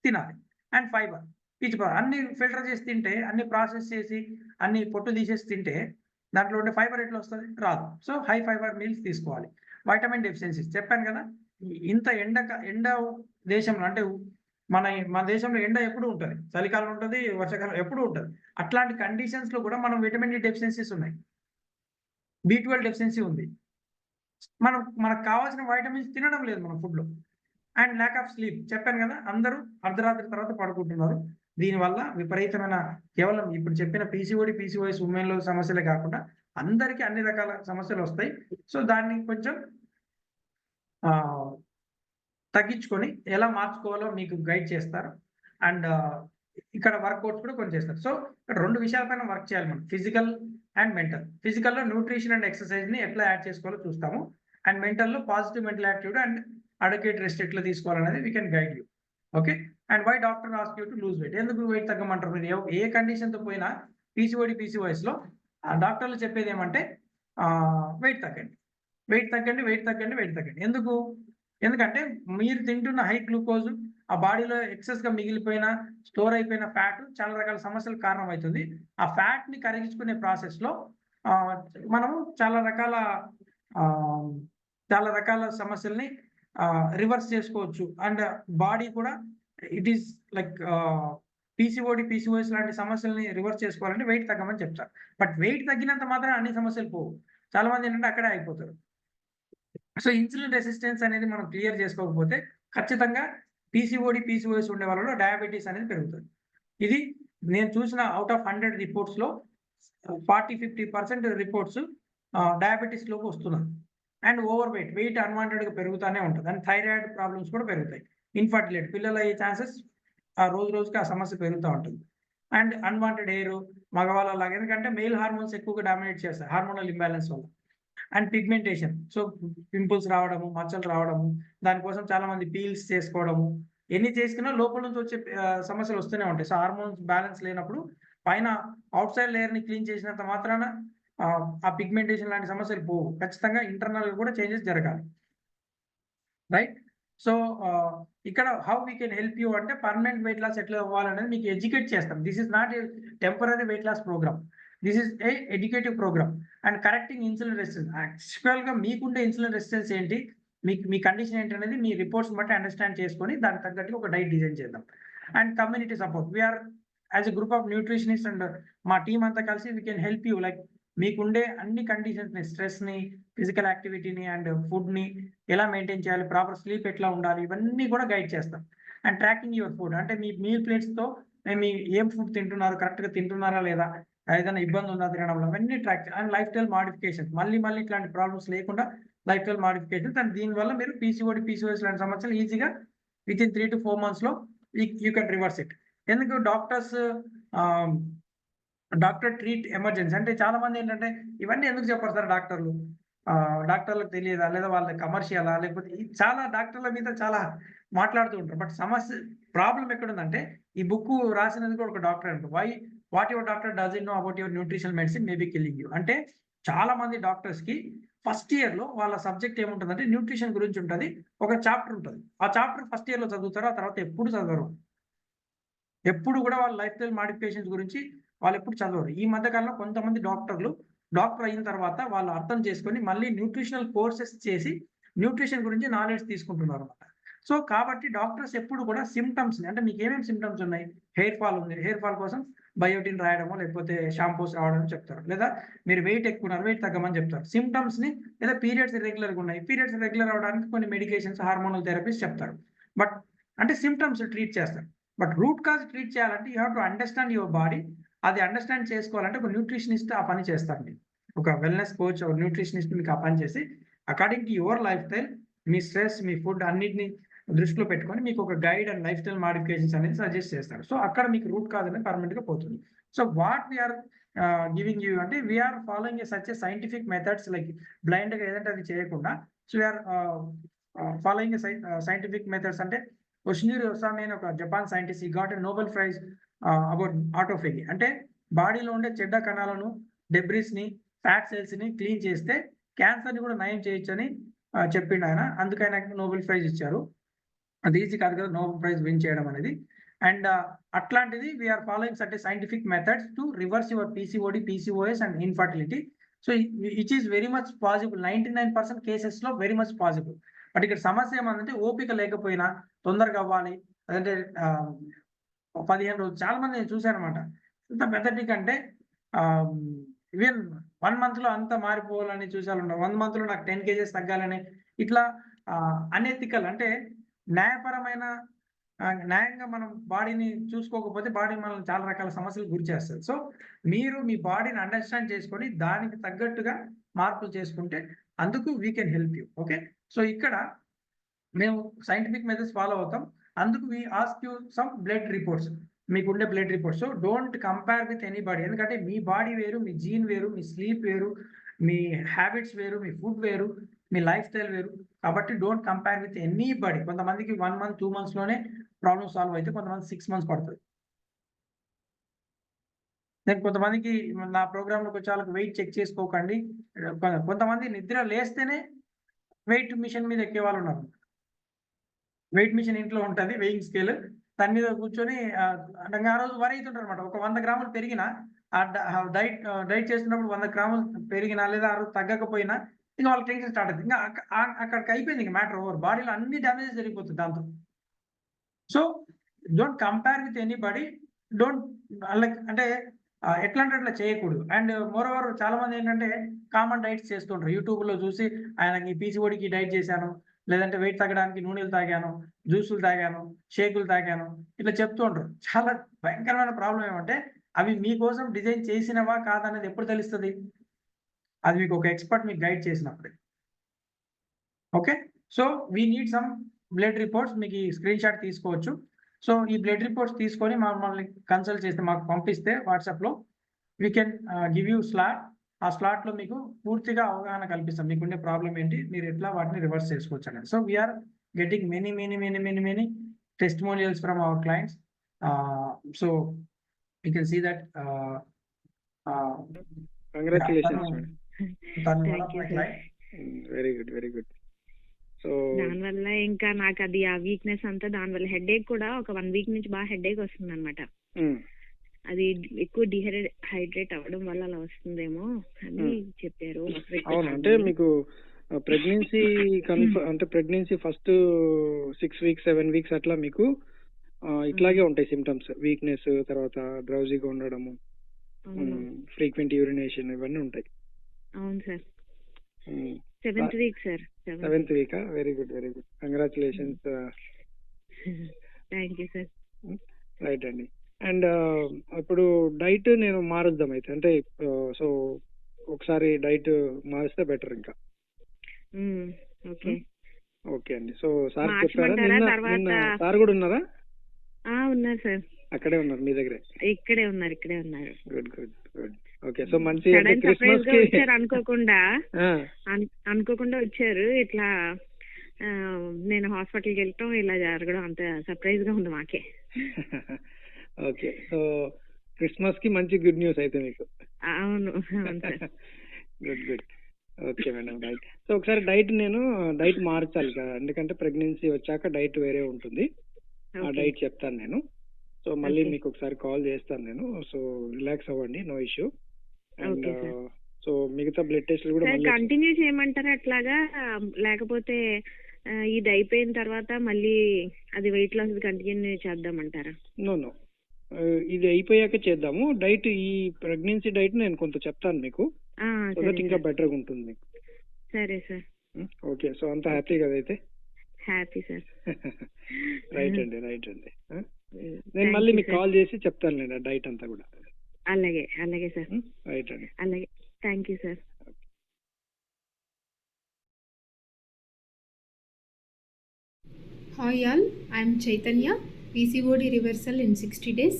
తినాలి. అండ్ ఫైబర్, పీచు పదార్థం అన్ని ఫిల్టర్ చేసి తింటే, అన్ని ప్రాసెస్ చేసి, అన్ని పొట్టు తీసేసి తింటే దాంట్లో ఉండే ఫైబర్ ఎట్లా వస్తుంది, రాదు. సో హై ఫైబర్ మీల్స్ తీసుకోవాలి. వైటమిన్ డెఫిషియన్సీస్ చెప్పాను కదా, ఇంత ఎండ దేశంలో, అంటే మన దేశంలో ఎండ ఎప్పుడు ఉంటుంది, చలికాలం ఉంటుంది, వర్షాకాలం ఎప్పుడు ఉంటుంది. అట్లాంటి కండిషన్స్ లో కూడా మనం విటమిన్ డి డెఫిషియన్సీస్ ఉన్నాయి, B12 డెఫిషియన్సీ ఉంది. మనకు కావాల్సిన వైటమిన్స్ తినడం లేదు మన ఫుడ్ లో. అండ్ ల్యాక్ ఆఫ్ స్లీప్ చెప్పాను కదా, అందరూ అర్ధరాత్రి తర్వాత పడుకుంటున్నారు. దీనివల్ల విపరీతమైన కేవలం ఇప్పుడు చెప్పిన పీసీఓడి, పీసీఓఎస్ ఉమెన్‌లో సమస్యలే కాకుండా అందరికీ అన్ని రకాల సమస్యలు వస్తాయి. సో, దాన్ని కొంచెం ఆహ్, తగ్గించుకొని ఎలా మార్చుకోవాలో మీకు గైడ్ చేస్తారు. అండ్ ఇక్కడ వర్కౌట్స్ కూడా కొన్ని చేస్తారు. సో, ఇక్కడ 2 విషయాల పైన వర్క్ చేయాలి మనం. Physical and mental. ఫిజికల్‌లో న్యూట్రిషన్ అండ్ ఎక్సర్‌సైజ్‌ని ఎట్లా యాడ్ చేసుకోవాలో చూస్తాము. అండ్ మెంటల్‌లో positive mental attitude and adequate rest ఎట్లా తీసుకోవాలనేది we can guide you. Okay. And why doctor ask you to lose weight. ఎందుకు వెయిట్ తగ్గమంటారు? మీరు ఏ కండిషన్‌తో పోయినా పీసీఓడి, పీసీఓఎస్‌లో డాక్టర్లు చెప్పేది ఏమంటే వెయిట్ తగ్గండి. వెయిట్ తగ్గండి, వెయిట్ తగ్గండి, వెయిట్ తగ్గండి. ఎందుకు? ఎందుకంటే మీరు తింటున్న హై గ్లూకోజ్ ఆ బాడీలో ఎక్సెస్‌గా మిగిలిపోయిన, స్టోర్ అయిపోయిన ఫ్యాట్ చాలా రకాల సమస్యలకు కారణమవుతుంది. ఆ ఫ్యాట్‌ని కరిగించుకునే ప్రాసెస్‌లో ఆహ్, మనము ఆహ్, చాలా రకాల సమస్యల్ని రివర్స్ చేసుకోవచ్చు. అండ్ బాడీ కూడా it is like PCOD, PCOS లాంటి సమస్యల్ని రివర్స్ చేసుకోవాలంటే వెయిట్ తగ్గమని చెప్తారు. బట్ వెయిట్ తగ్గినంత మాత్రాన అన్ని సమస్యలు పోవు. చాలామంది ఏంటంటే అక్కడే అయిపోతారు. సో, ఇన్సులిన్ రెసిస్టెన్స్ అనేది మనం క్లియర్ చేసుకోకపోతే ఖచ్చితంగా పీసీఓడి, పీసీఓఎస్ ఉండే వాళ్ళలో డయాబెటిస్ అనేది పెరుగుతది. ఇది నేను చూసిన ఔట్ ఆఫ్ 100 రిపోర్ట్స్‌లో 40-50% రిపోర్ట్స్ డయాబెటిస్‌లోకి వస్తున్నారు. అండ్ ఓవర్ వెయిట్ అన్‌వాంటెడ్‌గా పెరుగుతానే ఉంటది. అండ్ థైరాయిడ్ ప్రాబ్లమ్స్ కూడా పెరుగుతాయి. ఇన్‌ఫర్టిలిటీ పిల్లలయ్యే ఛాన్సెస్ రోజు రోజుకి ఆ సమస్య పెరుగుతా ఉంటుంది. అండ్ అన్‌వాంటెడ్ హెయిర్ మగవాళ్ళలాగా ఎందుకంటే మేల్ హార్మోన్స్ ఎక్కువగా డామినేట్ చేస్తాయి హార్మోనల్ ఇంబాలెన్స్ వల్ల. And pigmentation. సో, పింపుల్స్ రావడము, మచ్చలు రావడము, దానికోసం చాలామంది పీల్స్ చేసుకోవడము, ఎన్ని చేసుకున్నా లోపల నుంచి వచ్చే సమస్యలు వస్తూనే ఉంటాయి. సో, హార్మోన్స్ బ్యాలెన్స్ లేనప్పుడు పైన ఔట్‌సైడ్ లేయర్‌ని క్లీన్ చేసినంత మాత్రాన ఆ పిగ్మెంటేషన్ లాంటి సమస్యలు పోవు. ఖచ్చితంగా ఇంటర్నల్‌గా కూడా చేంజెస్ జరగాలి. రైట్? సో, ఇక్కడ how we can help you అంటే పర్మనెంట్ వెయిట్ లాస్ ఎట్లా అవ్వాలనేది మీకు ఎడ్యుకేట్ చేస్తాం. This is not a temporary weight loss program. This is a educative program. And correcting insulin resistance. యాక్చువల్‌గా మీకుండే ఇన్సులిన్ రెసిస్టెన్స్ ఏంటి? మీ కండిషన్ ఏంటనేది మీ రిపోర్ట్స్‌ని బట్టి అండర్‌స్టాండ్ చేసుకొని దానికి తగ్గట్టుగా ఒక డైట్ డిజైన్ చేద్దాం. And community support. We are as a group of nutritionist and మా టీమ్ అంతా కలిసి we can help you like మీకుండే అన్ని కండిషన్స్‌ని స్ట్రెస్‌ని, ఫిజికల్ యాక్టివిటీని అండ్ ఫుడ్‌ని ఎలా మెయింటైన్ చేయాలి? ప్రాపర్ స్లీప్ ఎట్లా ఉండాలి? ఇవన్నీ కూడా గైడ్ చేస్తాం. అండ్ ట్రాకింగ్ యువర్ ఫుడ్ అంటే మీ మీల్ ప్లేట్స్‌తో మీ ఏం ఫుడ్ తింటున్నారు? కరెక్ట్‌గా తింటున్నారా లేదా? ఏదైనా ఇబ్బంది ఉందా తినడంలో? అవన్నీ track and life style modifications. మళ్ళీ ఇట్లాంటి ప్రాబ్లమ్స్ లేకుండా లైఫ్ స్టైల్ మోడిఫికేషన్స్ అండ్ దీనివల్ల మీరు పీసీఓడి, పీసీఓఎస్ లాంటి సమస్యలు ఈజీగా వితిన్ 3-4 మంత్స్‌లో యూ కెన్ రివర్స్ ఇట్. ఎందుకు ఆహ్, డాక్టర్ ట్రీట్ ఎమర్జెన్సీ అంటే చాలామంది ఏంటంటే ఇవన్నీ ఎందుకు చెప్పరు సార్ డాక్టర్లు? డాక్టర్‌లకు తెలియదా? లేదా వాళ్ళ కమర్షియలా? లేకపోతే చాలా డాక్టర్ల మీద చాలా మాట్లాడుతూ ఉంటారు. బట్ ప్రాబ్లమ్ ఎక్కడుందంటే ఈ బుక్కు రాసినది కూడా ఒక డాక్టరే అంట. What your doctor doesn't know about your nutritional medicine may be killing you. అంటే చాలా మంది డాక్టర్స్‌కి ఫస్ట్ ఇయర్‌లో వాళ్ళ సబ్జెక్ట్ ఏముంటదంటే న్యూట్రిషన్ గురించి ఉంటది. ఒక చాప్టర్ ఉంటది. ఆ చాప్టర్ ఫస్ట్ ఇయర్‌లో చదువుతారు. ఆ తర్వాత ఎప్పుడు చదవరు. ఎప్పుడు గూడా వాళ్ళ లైఫ్ స్టైల్ మోడిఫికేషన్స్ గురించి వాళ్ళెప్పుడు చదవరు. ఈ మధ్య కాలంలో కొంతమంది డాక్టర్లు డాక్టర్ అయిన తర్వాత వాళ్ళు అర్థం చేసుకొని మళ్ళీ న్యూట్రిషనల్ కోర్సెస్ చేసి న్యూట్రిషన్ గురించి నాలెడ్జ్ తీసుకుంటున్నారన్నమాట. సో, కాబట్టి డాక్టర్స్ ఎప్పుడు కూడా సింప్టమ్స్‌ని అంటే మీకేమేమి సింప్టమ్స్ ఉన్నాయి? హెయిర్ ఫాల్ ఉంది. హెయిర్ ఫాల్ కోసం బయోటిన్ రాయడమో లేకపోతే షాంపూస్ రావడమో చెప్తారు. లేదా మీరు వెయిట్ ఎక్కువున్నారు. వెయిట్ తగ్గమని చెప్తారు. సింప్టమ్స్‌ని లేదా పీరియడ్స్ ఇర్రెగ్యులర్‌గా ఉన్నాయి. పీరియడ్స్ రెగ్యులర్ అవ్వడానికి కొన్ని మెడికేషన్స్, హార్మోనల్ థెరపీస్ చెప్తారు. బట్ అంటే సింప్టమ్స్ ట్రీట్ చేస్తారు. బట్ రూట్ కాజ్ ట్రీట్ చేయాలంటే you have to understand your body. అది అండర్‌స్టాండ్ చేసుకోవాలంటే ఒక న్యూట్రిషనిస్ట్ ఆ పని చేస్తారండి. ఒక వెల్‌నెస్ కోచ్, ఒక న్యూట్రిషనిస్ట్ మీకు ఆ పని చేసి according to your life style, మీ స్ట్రెస్, మీ ఫుడ్ అన్నిటిని దృష్టిలో పెట్టుకొని మీకు ఒక guide and life style modifications అనేది సజెస్ట్ చేస్తారు. సో, అక్కడ మీకు రూట్ కాజ్ అనేది పర్మనెంట్‌గా పోతుంది. So, what we are giving you అంటే we are following such a scientific methods like బ్లైండ్‌గా ఏదంటే అది చేయకుండా so, we are following scientific methods అంటే యసునీరు ఒసామి అనే ఒక Japan scientist he got a Nobel prize about autophagy. అంటే బాడీలో ఉండే చెడ్డ కణాలను, డెబ్రిస్‌ని, ఫ్యాట్ సెల్స్‌ని క్లీన్ చేస్తే క్యాన్సర్‌ని కూడా నయం చేయొచ్చని చెప్పిండాయన. అందుకు ఆయనకి నోబెల్ ప్రైజ్ ఇచ్చారు. అది ఈజీ కాదు కదా! నోబెల్ ప్రైజ్ విన్ చేయడం అనేది. అండ్ అట్లాంటిది we are following certain scientific methods to reverse your PCOD, PCOS and infertility. So, which is very much possible. 99% కేసెస్‌లో వెరీ మచ్ పాసిబుల్. బట్ ఇక్కడ సమస్య ఏమందంటే ఓపిక లేకపోయినా తొందరగా అవ్వాలి. అదంటే 15 రోజులు చాలా మంది నేను చూసానన్నమాట. ఎంత పెద్దటిక్ అంటే ఆహ్, ఈవెన్ 1 మంత్‌లో అంతా మారిపోవాలని చూసేవాళ్ళున్నారు. 1 మంత్‌లో నాకు 10 కేజెస్ తగ్గాలని ఇట్లా అనెథికల్ అంటే న్యాయపరమైన న్యాయంగా మనం బాడీని చూసుకోకపోతే బాడీ మనల్ని చాలా రకాల సమస్యలకు గురి చేస్తది. సో, మీరు మీ బాడీని అండర్‌స్టాండ్ చేసుకొని దానికి తగ్గట్టుగా మార్పులు చేసుకుంటే అందుకు we can help you. Okay. So, ఇక్కడ మేము సైంటిఫిక్ మెథడ్స్ ఫాలో అవుతాం. అందుకు we ask you some blood reports. మీకుండే blood reports. So, don't compare with anybody. ఎందుకంటే మీ బాడీ వేరు, మీ జీన్ వేరు, మీ స్లీప్ వేరు, మీ హ్యాబిట్స్ వేరు, మీ ఫుడ్ వేరు, మీ లైఫ్ స్టైల్ వేరు. కాబట్టి డోంట్ కంపేర్ విత్ ఎనీబడీ. కొంతమందికి 1 మంత్, 2 మంత్స్‌లోనే ప్రాబ్లమ్ సాల్వ్ అయితే కొంతమంది 6 మంత్స్ పడతది. నేను కొంతమందికి నా ప్రోగ్రామ్‌లోకి వచ్చే వాళ్ళకి వెయిట్ చెక్ చేసుకోకండి. కొంతమంది నిద్ర లేస్తేనే వెయిట్ మిషన్ మీద ఎక్కేవాళ్ళున్నారు. వెయిట్ మిషన్ ఇంట్లో ఉంటది. Weighing scale. దాని మీద కూర్చొని అంటే ఆ రోజు వరి అయితుంటారనమాట. ఒక 100 గ్రాములు పెరిగినా డైట్ చేస్తున్నప్పుడు 100 గ్రాములు పెరిగినా లేదా ఆ రోజు తగ్గకపోయినా ఇంక వాళ్ళకి టెన్షన్ స్టార్ట్ అయిద్ది. ఇంక అక్కడికి అయిపోయింది ఇంక మ్యాటర్ ఓవర్. బాడీలో అన్ని డ్యామేజెస్ జరిగిపోతుంది దాంతో. So, don't compare with anybody. Don't like అంటే ఎట్లా అంటే అట్లా చేయకూడదు. అండ్ మోరోవర్ చాలామంది ఏంటంటే కామన్ డైట్స్ చేస్తుంటారు. యూట్యూబ్‌లో చూసి ఆయనకి పీసీఓడీకి డైట్ చేశాను. లేదంటే వెయిట్ తగ్గడానికి నూనెలు తాగాను, జ్యూసులు తాగాను, షేకులు తాగాను. ఇట్లా చెప్తూ ఉంటారు. చాలా భయంకరమైన ప్రాబ్లమ్ ఏమంటే అవి మీకోసం డిజైన్ చేసినవా కాదా అనేది ఎప్పుడు తెలుస్తది? అది మీకు ఒక ఎక్స్‌పర్ట్ మీకు గైడ్ చేసినప్పుడే. Okay. So, we need some blood reports. మీకు ఈ స్క్రీన్ షాట్ తీసుకోవచ్చు. సో, ఈ బ్లడ్ రిపోర్ట్స్ తీసుకొని మమ్మల్ని కన్సల్ట్ చేస్తే మాకు పంపిస్తే వాట్సాప్‌లో we can give you slot. ఆ స్లాట్‌లో మీకు పూర్తిగా అవగాహన కల్పిస్తాం. మీకుండే ప్రాబ్లమ్ ఏంటి? మీరు ఎట్లా వాటిని రివర్స్ చేసుకోవచ్చనేది. So, we are getting many testimonials from our clients. So, you can see that congratulations madam. తను one thank of you my sir. Client. Very good, very good. So దానివల్ల ఇంకా నాకు అది ఆ వీక్నెస్ అంతా దానివల్ల హెడేక్ కూడా ఒక 1 వీక్ నుంచి బాగా హెడేక్ వస్తుంది అనమాట. అది ఎక్కువ హైడ్రేట్ అవ్వడం వల్ల అలా వస్తుందేమో అని చెప్పారు. అవును, అంటే మీకు ప్రెగ్నెన్సీ అంటే ప్రెగ్నెన్సీ ఫస్ట్ 6 వీక్స్ 7 వీక్స్ అట్లా మీకు ఇట్లాగే ఉంటాయి సిమ్టమ్స్. వీక్నెస్, తర్వాత డ్రౌజీగా ఉండడము, ఫ్రీక్వెంట్ యూరినేషన్, ఇవన్నీ ఉంటాయి. అవును sir. 7th week sir. 7th వీకా? Very good, very good. Congratulations. Thank you sir. Right అండి. అండ్ ఇప్పుడు డైట్ నేను మారుద్దాం అయితే, అంటే సో ఒకసారి డైట్ మారిస్తే బెటర్ ఇంకా. ఓకే. ఓకే అండి. సో సార్ చెప్పారా? మార్చమంటారా నిన్న తర్వాత? సార్ కూడా ఉన్నారా? ఉన్నారు సార్. అక్కడే ఉన్నారు మీ దగ్గరే? ఇక్కడే ఉన్నారు. Good good good. Okay. So మంచి సడన్ క్రిస్మస్ సర్ప్రైజ్ గా కి వచ్చారు అనుకోకుండా వచ్చారు. ఇట్లా నేను హాస్పిటల్కి వెళ్ళటం ఇలా జరగడం అంత సర్ప్రైజ్ గా ఉంది మాకే. ఓకే. సో క్రిస్మస్ కి మంచి గుడ్ న్యూస్ అయితే మీకు. అవును sir. Good good. Okay madam, right. So ఒకసారి డైట్ మార్చాలి కదా, ఎందుకంటే ప్రెగ్నెన్సీ వచ్చాక డైట్ వేరే ఉంటుంది. ఆ డైట్ చెప్తాను నేను. సో మళ్ళీ మీకు ఒకసారి కాల్ చేస్తాను నేను. సో రిలాక్స్ అవ్వండి, నో ఇష్యూ. అండ్ సో మిగతా బ్లడ్ టెస్ట్లు కూడా కంటిన్యూ చేయమంటారా అట్లాగా, లేకపోతే ఇది అయిపోయిన తర్వాత మళ్ళీ అది వెయిట్ లాస్ కంటిన్యూ చేద్దామంటారా? నో, ఇది అయిపోయాక చేద్దాము. డైట్, ఈ ప్రెగ్నెన్సీ డైట్ నేను కొంత చెప్తాను మీకు, సో దట్ ఇంకా బెటర్ గా ఉంటుంది మీకు. సరే సార్. ఓకే. సో అంతా హ్యాపీ కదా అయితే? Happy sir. రైట్ అండి. నేను మళ్ళీ మీకు కాల్ చేసి చెప్తాను లేండి డైట్ అంతా కూడా. అలాగే సార్. రైట్ అండి. అలాగే. Thank you sir. Hi all, I am Chaitanya, PCOD reversal in 60 days.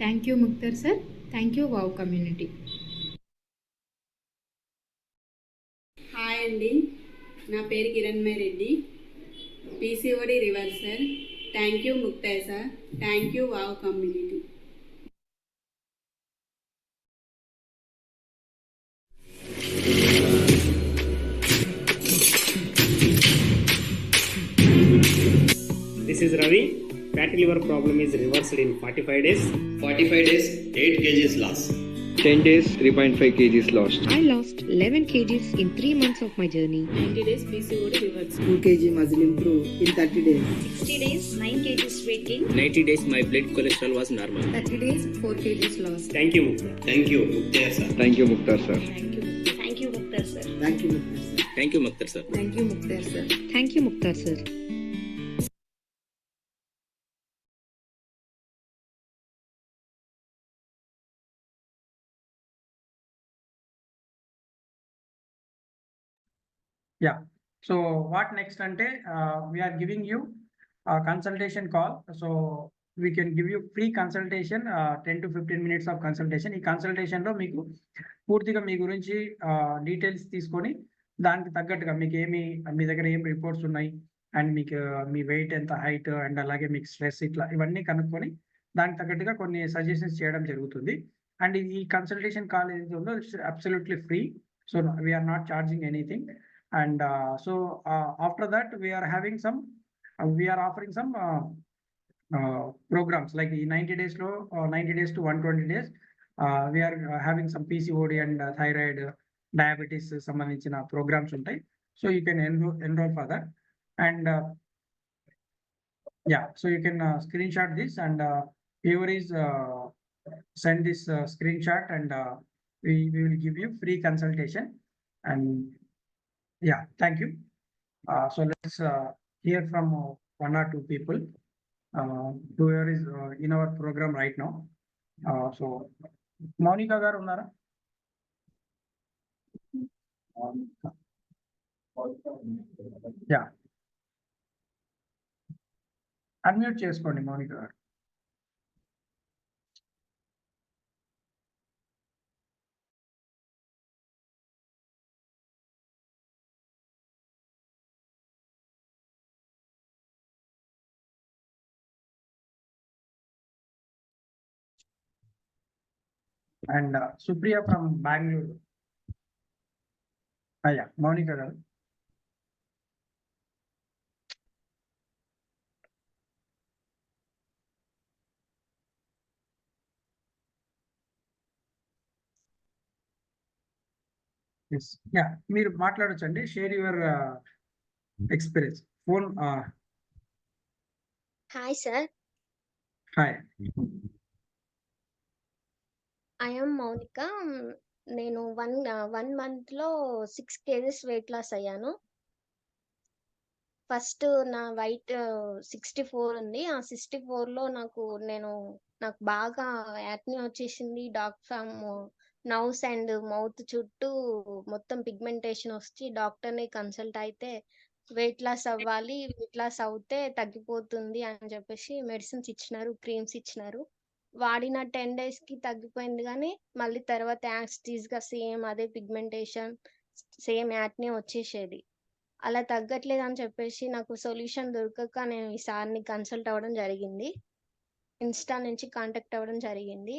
Thank you Mukhtar sir, thank you Wow community. Hi అండి, నా పేరు Kiranmay Reddy, PCOD reversal. Thank you Muktai sir, thank you wow community. This is Ravi. Fatty liver problem is reversed in 45 days. 45 days, 8 kgs loss. 10 days, 3.5 kgs lost. I lost 11 kgs in 3 months of my journey. 90 days PCOD reversal. 2 kg muscle improve in 30 days. 60 days, 9 kgs weight gain. 90 days my blood cholesterol was normal. 30 days, 4 kgs lost. Thank you, Mukta. Thank you, Mukhtar sir. Thank you Mukhtar sir. Thank you Mukhtar sir. Thank you Mukhtar sir. Thank you, Mukta sir. Thank you Mukhtar sir. Thank you Mukhtar sir. Yeah. So what next ante, we are giving you a consultation call. So we can give you free consultation, 10 to 15 minutes of consultation. ఈ కన్సల్టేషన్ లో మీకు పూర్తిగా మీ గురించి డీటెయిల్స్ తీసుకొని దానికి తగ్గట్టుగా మీకు మీ దగ్గర ఏం రిపోర్ట్స్ ఉన్నాయి అండ్ మీకు మీ వెయిట్ ఎంత, హైట్ అండ్ అలాగే మీకు స్ట్రెస్, ఇట్లా ఇవన్నీ కనుక్కొని దానికి తగ్గట్టుగా కొన్ని సజెషన్స్ చేయడం జరుగుతుంది. అండ్ ఈ కన్సల్టేషన్ కాల్ ఏదైతే ఉందో it's absolutely free. So we're not charging anything. And after that we are having some we are offering some programs like 90 days lo 90 days to 120 days. We are having some PCOD and thyroid, diabetes sambandhinchina programs untai. So you can enroll for that. And yeah, so you can screenshot this and whoever is send this screenshot and we will give you free consultation. And yeah, thank you. So let's hear from one or two people whoever is in our program right now. So Monica garu unnara? Yeah. Unmute చేసుకోండి మౌనిక గారు. And Supriya from Bangalore. Yeah, Monica garu. Yes. Yeah, మీరు మాట్లాడొచ్చండి. Share your experience. Phone. Hi sir, hi. I am Monica. నేను వన్ మంత్ లో 6 kgs వెయిట్ లాస్ అయ్యాను. ఫస్ట్ నా వెయిట్ 64 ఉంది. ఆ 64 లో నాకు బాగా యాక్ని వచ్చేసింది. డార్క్ ఫామ్ నౌస్ అండ్ మౌత్ చుట్టూ మొత్తం పిగ్మెంటేషన్ వచ్చి డాక్టర్ని కన్సల్ట్ అయితే వెయిట్ లాస్ అవ్వాలి, వెయిట్ లాస్ అవుతే తగ్గిపోతుంది అని చెప్పేసి మెడిసిన్స్ ఇచ్చినారు, క్రీమ్స్ ఇచ్చినారు. వాడిన 10 days కి తగ్గిపోయింది, కానీ మళ్ళీ తర్వాత గా సేమ్ అదే పిగ్మెంటేషన్, సేమ్ యాక్నే వచ్చేసేది. అలా తగ్గట్లేదు అని చెప్పేసి నాకు సొల్యూషన్ దొరకక నేను ఈ సార్ని కన్సల్ట్ అవ్వడం జరిగింది. ఇన్స్టా నుంచి కాంటాక్ట్ అవ్వడం జరిగింది.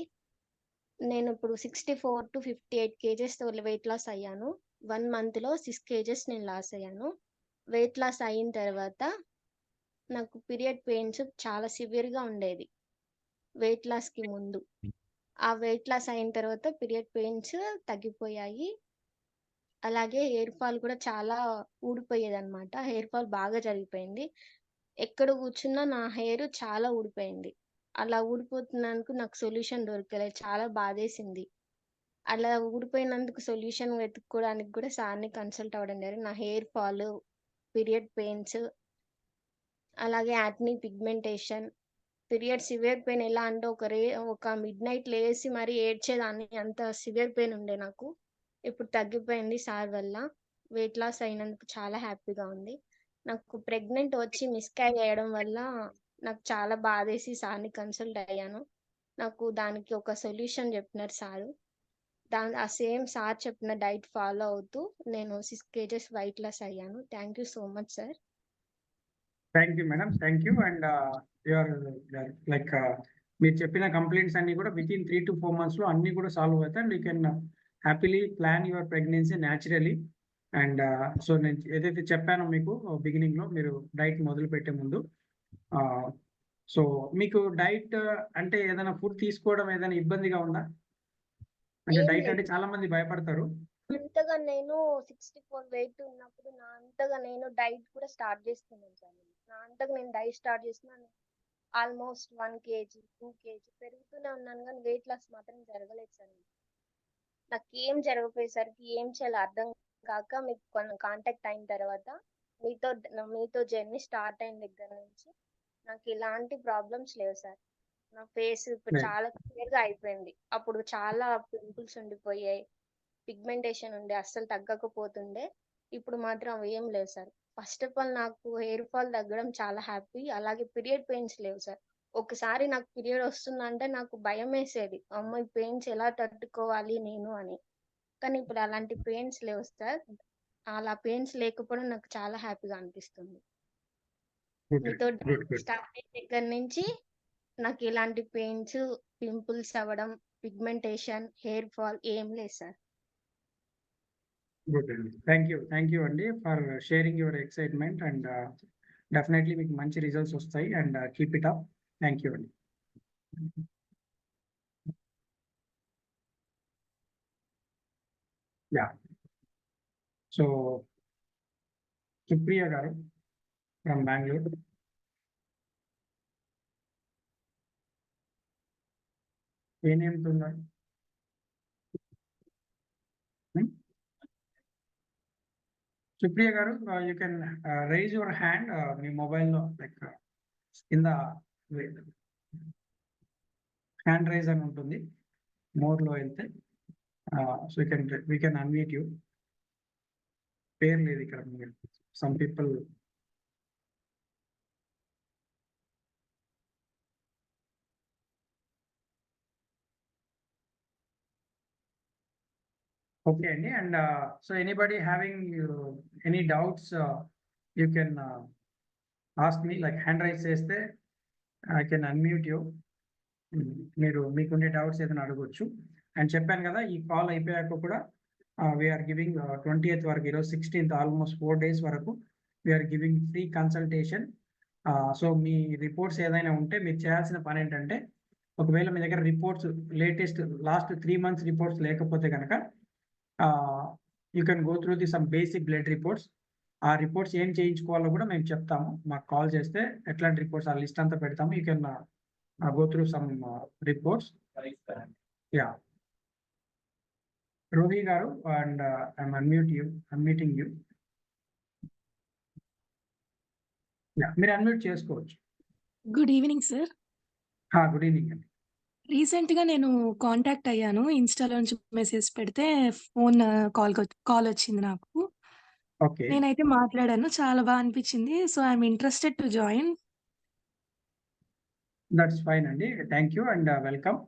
నేను ఇప్పుడు 64 to 58 kgs వెయిట్ లాస్ అయ్యాను. 1 month లో 6 kgs నేను లాస్ అయ్యాను. వెయిట్ లాస్ అయిన తర్వాత నాకు పీరియడ్ పెయిన్స్ చాలా సివియర్గా ఉండేది వెయిట్ లాస్కి ముందు. ఆ వెయిట్ లాస్ అయిన తర్వాత పీరియడ్ పెయిన్స్ తగ్గిపోయాయి. అలాగే హెయిర్ ఫాల్ కూడా చాలా ఊడిపోయేది అనమాట. హెయిర్ ఫాల్ బాగా జరిగిపోయింది. ఎక్కడ కూర్చున్నా నా హెయిర్ చాలా ఊడిపోయింది. అలా ఊడిపోతున్నందుకు నాకు సొల్యూషన్ దొరకలేదు. చాలా బాధేసింది. అలా ఊడిపోయినందుకు సొల్యూషన్ వెతుక్కోవడానికి కూడా సార్ని కన్సల్ట్ అవ్వడం జరిగింది. నా హెయిర్ ఫాల్, పీరియడ్ పెయిన్స్, అలాగే యాక్ని, పిగ్మెంటేషన్, పీరియడ్ సివియర్ పెయిన్ ఎలా అంటే ఒక మిడ్ నైట్ లేసి మరి ఏడ్చేదాన్ని, అంత సివియర్ పెయిన్ ఉండే నాకు. ఇప్పుడు తగ్గిపోయింది సార్ వల్ల. వెయిట్ లాస్ అయినందుకు చాలా హ్యాపీగా ఉంది. నాకు ప్రెగ్నెంట్ వచ్చి మిస్క్యారేజ్ అయ్యడం వల్ల నాకు చాలా బాధేసి సార్ని కన్సల్ట్ అయ్యాను. నాకు దానికి ఒక సొల్యూషన్ చెప్పినారు సారు. ఆ సేమ్ సార్ చెప్పిన డైట్ ఫాలో అవుతూ నేను 6 kgs వెయిట్ లాస్ అయ్యాను. Thank you so much sir. Thank you madam, thank you. And your like మీరు చెప్పిన కంప్లైంట్స్ అన్ని కూడా విత్ ఇన్ 3 to 4 months లో అన్ని కూడా సాల్వ్ అవుతాయి. And you can happily plan your pregnancy naturally. And so నేను ఏదైతే చెప్పానో మీకు బిగినింగ్ లో మీరు డైట్ మొదలు పెట్టే ముందు, సో మీకు డైట్ అంటే ఏదైనా ఫుడ్ తీసుకోవడం ఏదైనా ఇబ్బందిగా ఉందా? అంటే డైట్ అంటే చాలా మంది భయపడతారు. అంతగా నేను 64 వెయిట్ ఉన్నప్పుడు నేను డైట్ కూడా స్టార్ట్ చేస్తున్నాను సార్. నేను డైట్ స్టార్ట్ చేస్తున్నాను. ఆల్మోస్ట్ 1 kg 2 kg పెరుగుతూనే ఉన్నాను, కానీ వెయిట్ లాస్ మాత్రం జరగలేదు సార్. నాకు ఏం జరగపోయేసరికి ఏం చేయాలో అర్థం కాక మీకు కాంటాక్ట్ అయిన తర్వాత మీతో జర్నీ స్టార్ట్ అయిన దగ్గర నుంచి నాకు ఇలాంటి ప్రాబ్లమ్స్ లేవు సార్. నా ఫేస్ ఇప్పుడు చాలా క్లియర్ గా అయిపోయింది. అప్పుడు చాలా పింపుల్స్ ఉండిపోయాయి, పిగ్మెంటేషన్ ఉండే, అస్సలు తగ్గకపోతుండే. ఇప్పుడు మాత్రం అవి ఏం లేవు సార్. ఫస్ట్ ఆఫ్ ఆల్ నాకు హెయిర్ ఫాల్ తగ్గడం చాలా హ్యాపీ. అలాగే పీరియడ్ పెయిన్స్ లేవు సార్. ఒకసారి నాకు పీరియడ్ వస్తుందంటే నాకు భయమేసేది. అమ్మో! ఈ పెయిన్స్ ఎలా తట్టుకోవాలి నేను అని. కానీ ఇప్పుడు అలాంటి పెయిన్స్ లేవు సార్. అలా పెయిన్స్ లేకపోవడం నాకు చాలా హ్యాపీగా అనిపిస్తుంది. గుడ్ మీతో గుడ్ గుడ్. స్టార్ట్ అయిన దగ్గర నుంచి నాకు ఇలాంటి పెయిన్స్, పింపుల్స్ అవ్వడం, పిగ్మెంటేషన్, హెయిర్ ఫాల్ ఏం లేదు సార్. గుడ్ అండి. థ్యాంక్ యూ అండి for sharing your excitement and definitely మీకు మంచి రిజల్ట్స్ వస్తాయి and keep it up. Thank you అండి. Yeah. So Supriya garu from Bengaluru. ఏ నేమ్తో ఉన్నారు? Supriya garu, you can raise your hand మీ మొబైల్లో లైక్ కింద హ్యాండ్ రైజ్ అని ఉంటుంది. మోర్లో వెళ్తే so we can unmute you. పేరు లేదు ఇక్కడ. సమ్ పీపుల్ ఓకే అండి. And so anybody having any doubts you can ask me, like hand raise చేస్తే ఐ కెన్ అన్మ్యూట్ యూ. మీరు మీకుండే డౌట్స్ ఏదైనా అడగొచ్చు. అండ్ చెప్పాను కదా, ఈ కాల్ అయిపోయాక కూడా వీఆర్ గివింగ్ 20th వరకు, ఈరోజు 16th, ఆల్మోస్ట్ 4 days వరకు we are giving free consultation. So మీ రిపోర్ట్స్ ఏదైనా ఉంటే మీరు చేయాల్సిన పని ఏంటంటే, ఒకవేళ మీ దగ్గర reports latest last 3 months reports లేకపోతే కనుక you can go through the some basic blood reports. ఆ రిపోర్ట్స్ ఏం చేయించుకోవాలో కూడా మేము చెప్తాము. మాకు కాల్ చేస్తే ఎట్లాంటి రిపోర్ట్స్ ఆ లిస్ట్ అంతా పెడతాము. You can go through some reports. Yeah. Rohi garu, and I'm unmuting you. Yeah, మీరు అన్మ్యూట్ చేసుకోవచ్చు. Good evening sir. Good evening అండి. రీసెంట్‌గా నేను కాంటాక్ట్ అయ్యాను. ఇన్‌స్టాలో నుంచి మెసేజ్ పెడితే ఫోన్ కాల్ వచ్చింది నాకు. ఓకే. నేనైతే మాట్లాడాను. చాలా బా అనిపించింది. So, I am interested to join. That's fine అండి. Thank you and welcome.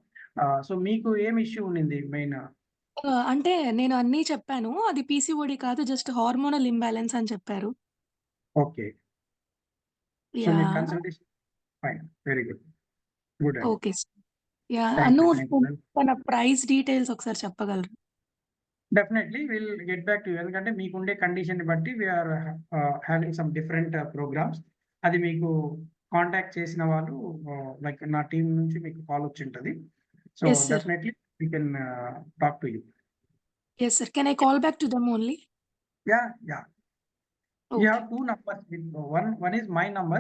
So మీకు ఏం ఇష్యూ ఉండింది మెయిన్? అంటే నేను అన్నీ చెప్పాను. అది పీసీఓడీ కాదు, జస్ట్ హార్మోనల్ ఇంబాలెన్స్ అని చెప్పారు. ఓకే. సో మీరు yeah! Consultation fine. Very good. Good అండి. Okay sir. Yeah! Thank you. తన ప్రైస్ డీటెయిల్స్ ఒకసారి చెప్పగలరా? Definitely will get back to you. ఎందుకంటే మీకుండే కండిషన్ బట్టి we are having some different programmes. అది మీకు కాంటాక్ట్ చేసిన వాళ్ళు లైక్ నా టీం నుంచి మీకు కాల్ వచ్చి ఉంటుంది. So Yes, sir. Definitely we can talk to you. Yes, sir. Can I call back to them only? Yeah. You Okay. Have 2 numbers. One is my number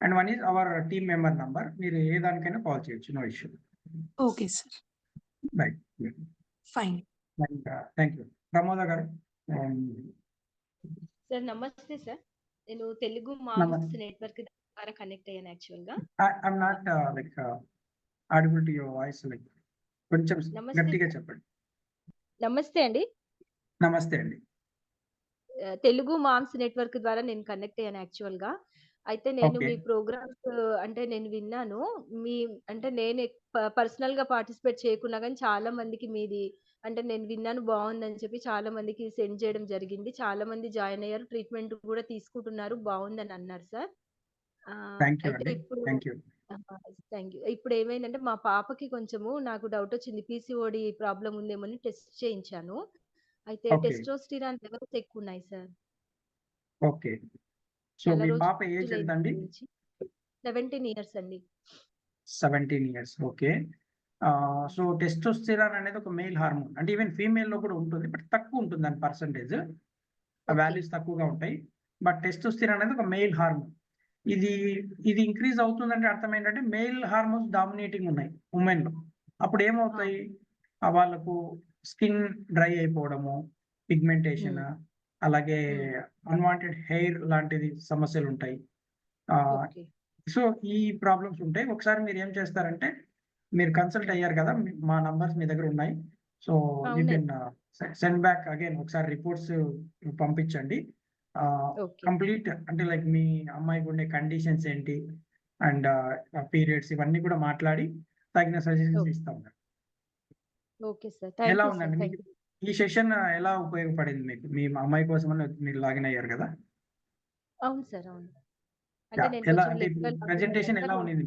and one is our team member number. మీరు ఏ దానికైనా కాల్ చేయొచ్చు. No issue. Okay, sir. Right. Fine. Thank you. Pramoda గారు. సార్ నమస్తే సార్. నేను తెలుగు నమస్తే. మామ్స్ నెట్వర్క్ ద్వారా కనెక్ట్ అయ్యాను యాక్చువల్‌గా. I'm not like audible to your voice. Like కొంచెం నమస్తే గట్టిగా సార్. చెప్పండి. నమస్తే అండి. నమస్తే అండి. తెలుగు మామ్స్ నెట్వర్క్ ద్వారా నేను కనెక్ట్ అయ్యాను యాక్చువల్‌గా. అయితే నేను ఓకే. మీ ప్రోగ్రామ్స్ అంటే నేను విన్నాను. మీ అంటే నేను పర్సనల్‌గా పార్టిసిపేట్ చేయకున్నా గానీ చాలా మందికి మీది అంటే నేను విన్నాను బావుందని చెప్పి చాలా మందికి సెండ్ చేయడం జరిగింది. చాలా మంది జాయిన్ అయ్యారు. ట్రీట్మెంట్ కూడా తీసుకుంటున్నారు. బావుందని అన్నారు సార్. థ్యాంక్ యూ అయితే అండి. ఇప్పుడు థ్యాంక్ యూ. Thank you. ఇప్పుడు ఏమైందంటే మా పాపకి కొంచెము నాకు డౌట్ వచ్చింది. పీసీఓడీ ప్రాబ్లమ్ ఉందేమో అని టెస్ట్ చేయించాను. అయితే ఓకే. టెస్టోస్టిరాన్ లెవెల్స్ ఎక్కువున్నాయి సార్. ఓకే. సో చాలా మీ పాప ఏజ్ రోజులు ఎంత అండి? నుంచి 17 ఇయర్స్ అండి. 17 years. ఓకే. సో టెస్టోస్టెరాన్ అనేది ఒక మేల్ హార్మోన్. అంటే ఈవెన్ ఫీమేల్‌లో కూడా ఉంటుంది. బట్ తక్కువ ఉంటుంది దాని పర్సెంటేజ్. ఆ ఓకే. వాల్యూస్ తక్కువగా ఉంటాయి. బట్ టెస్టోస్టెరాన్ అనేది ఒక మేల్ హార్మోన్. ఇది ఇంక్రీజ్ అవుతుందంటే అర్థం ఏంటంటే మేల్ హార్మోన్స్ డామినేటింగ్ ఉన్నాయి ఉమెన్‌లో. అప్పుడు ఆ! ఏమవుతాయి? వాళ్ళకు స్కిన్ డ్రై అయిపోవడము, పిగ్మెంటేషన్, హ్మ్. అలాగే హ్మ్. అన్‌వాంటెడ్ హెయిర్ లాంటిది సమస్యలుంటాయి. ఆహ్, ఓకే. సో ఈ ప్రాబ్లమ్స్ ఉంటాయి. ఒకసారి మీరు ఏం చేస్తారంటే, మీరు కన్సల్ట్ హ్మ్. అయ్యారు కదా! మా నంబర్స్ మీ దగ్గర ఉన్నాయి. సో యూ కెన్ అవునండి. సెండ్ బ్యాక్ అగైన్ ఒకసారి రిపోర్ట్స్ పంపించండి. ఓకే. కంప్లీట్ అంటే లైక్ మీ అమ్మాయికి ఉండే కండిషన్స్ ఏంటి అండ్ పీరియడ్స్ ఇవన్నీ కూడా మాట్లాడి తగిన సజెషన్స్ ఇస్తాం. Okay sir. థ్యాంక్ ఎలా యూ సార్. ఉందండి థ్యాంక్ మీకు యూ. ఈ సెషన్ ఎలా ఉపయోగపడింది మీకు? మీ అమ్మాయి కోసమని మీరు లాగిన్ అయ్యారు కదా? అవును సార్. అవును. అంటే నేను ఎలా కొంచెం అంటే లేట్‌గా లాగిన్ ప్రెజెంటేషన్ అయ్యాను ఎలా సార్. ఉండింది?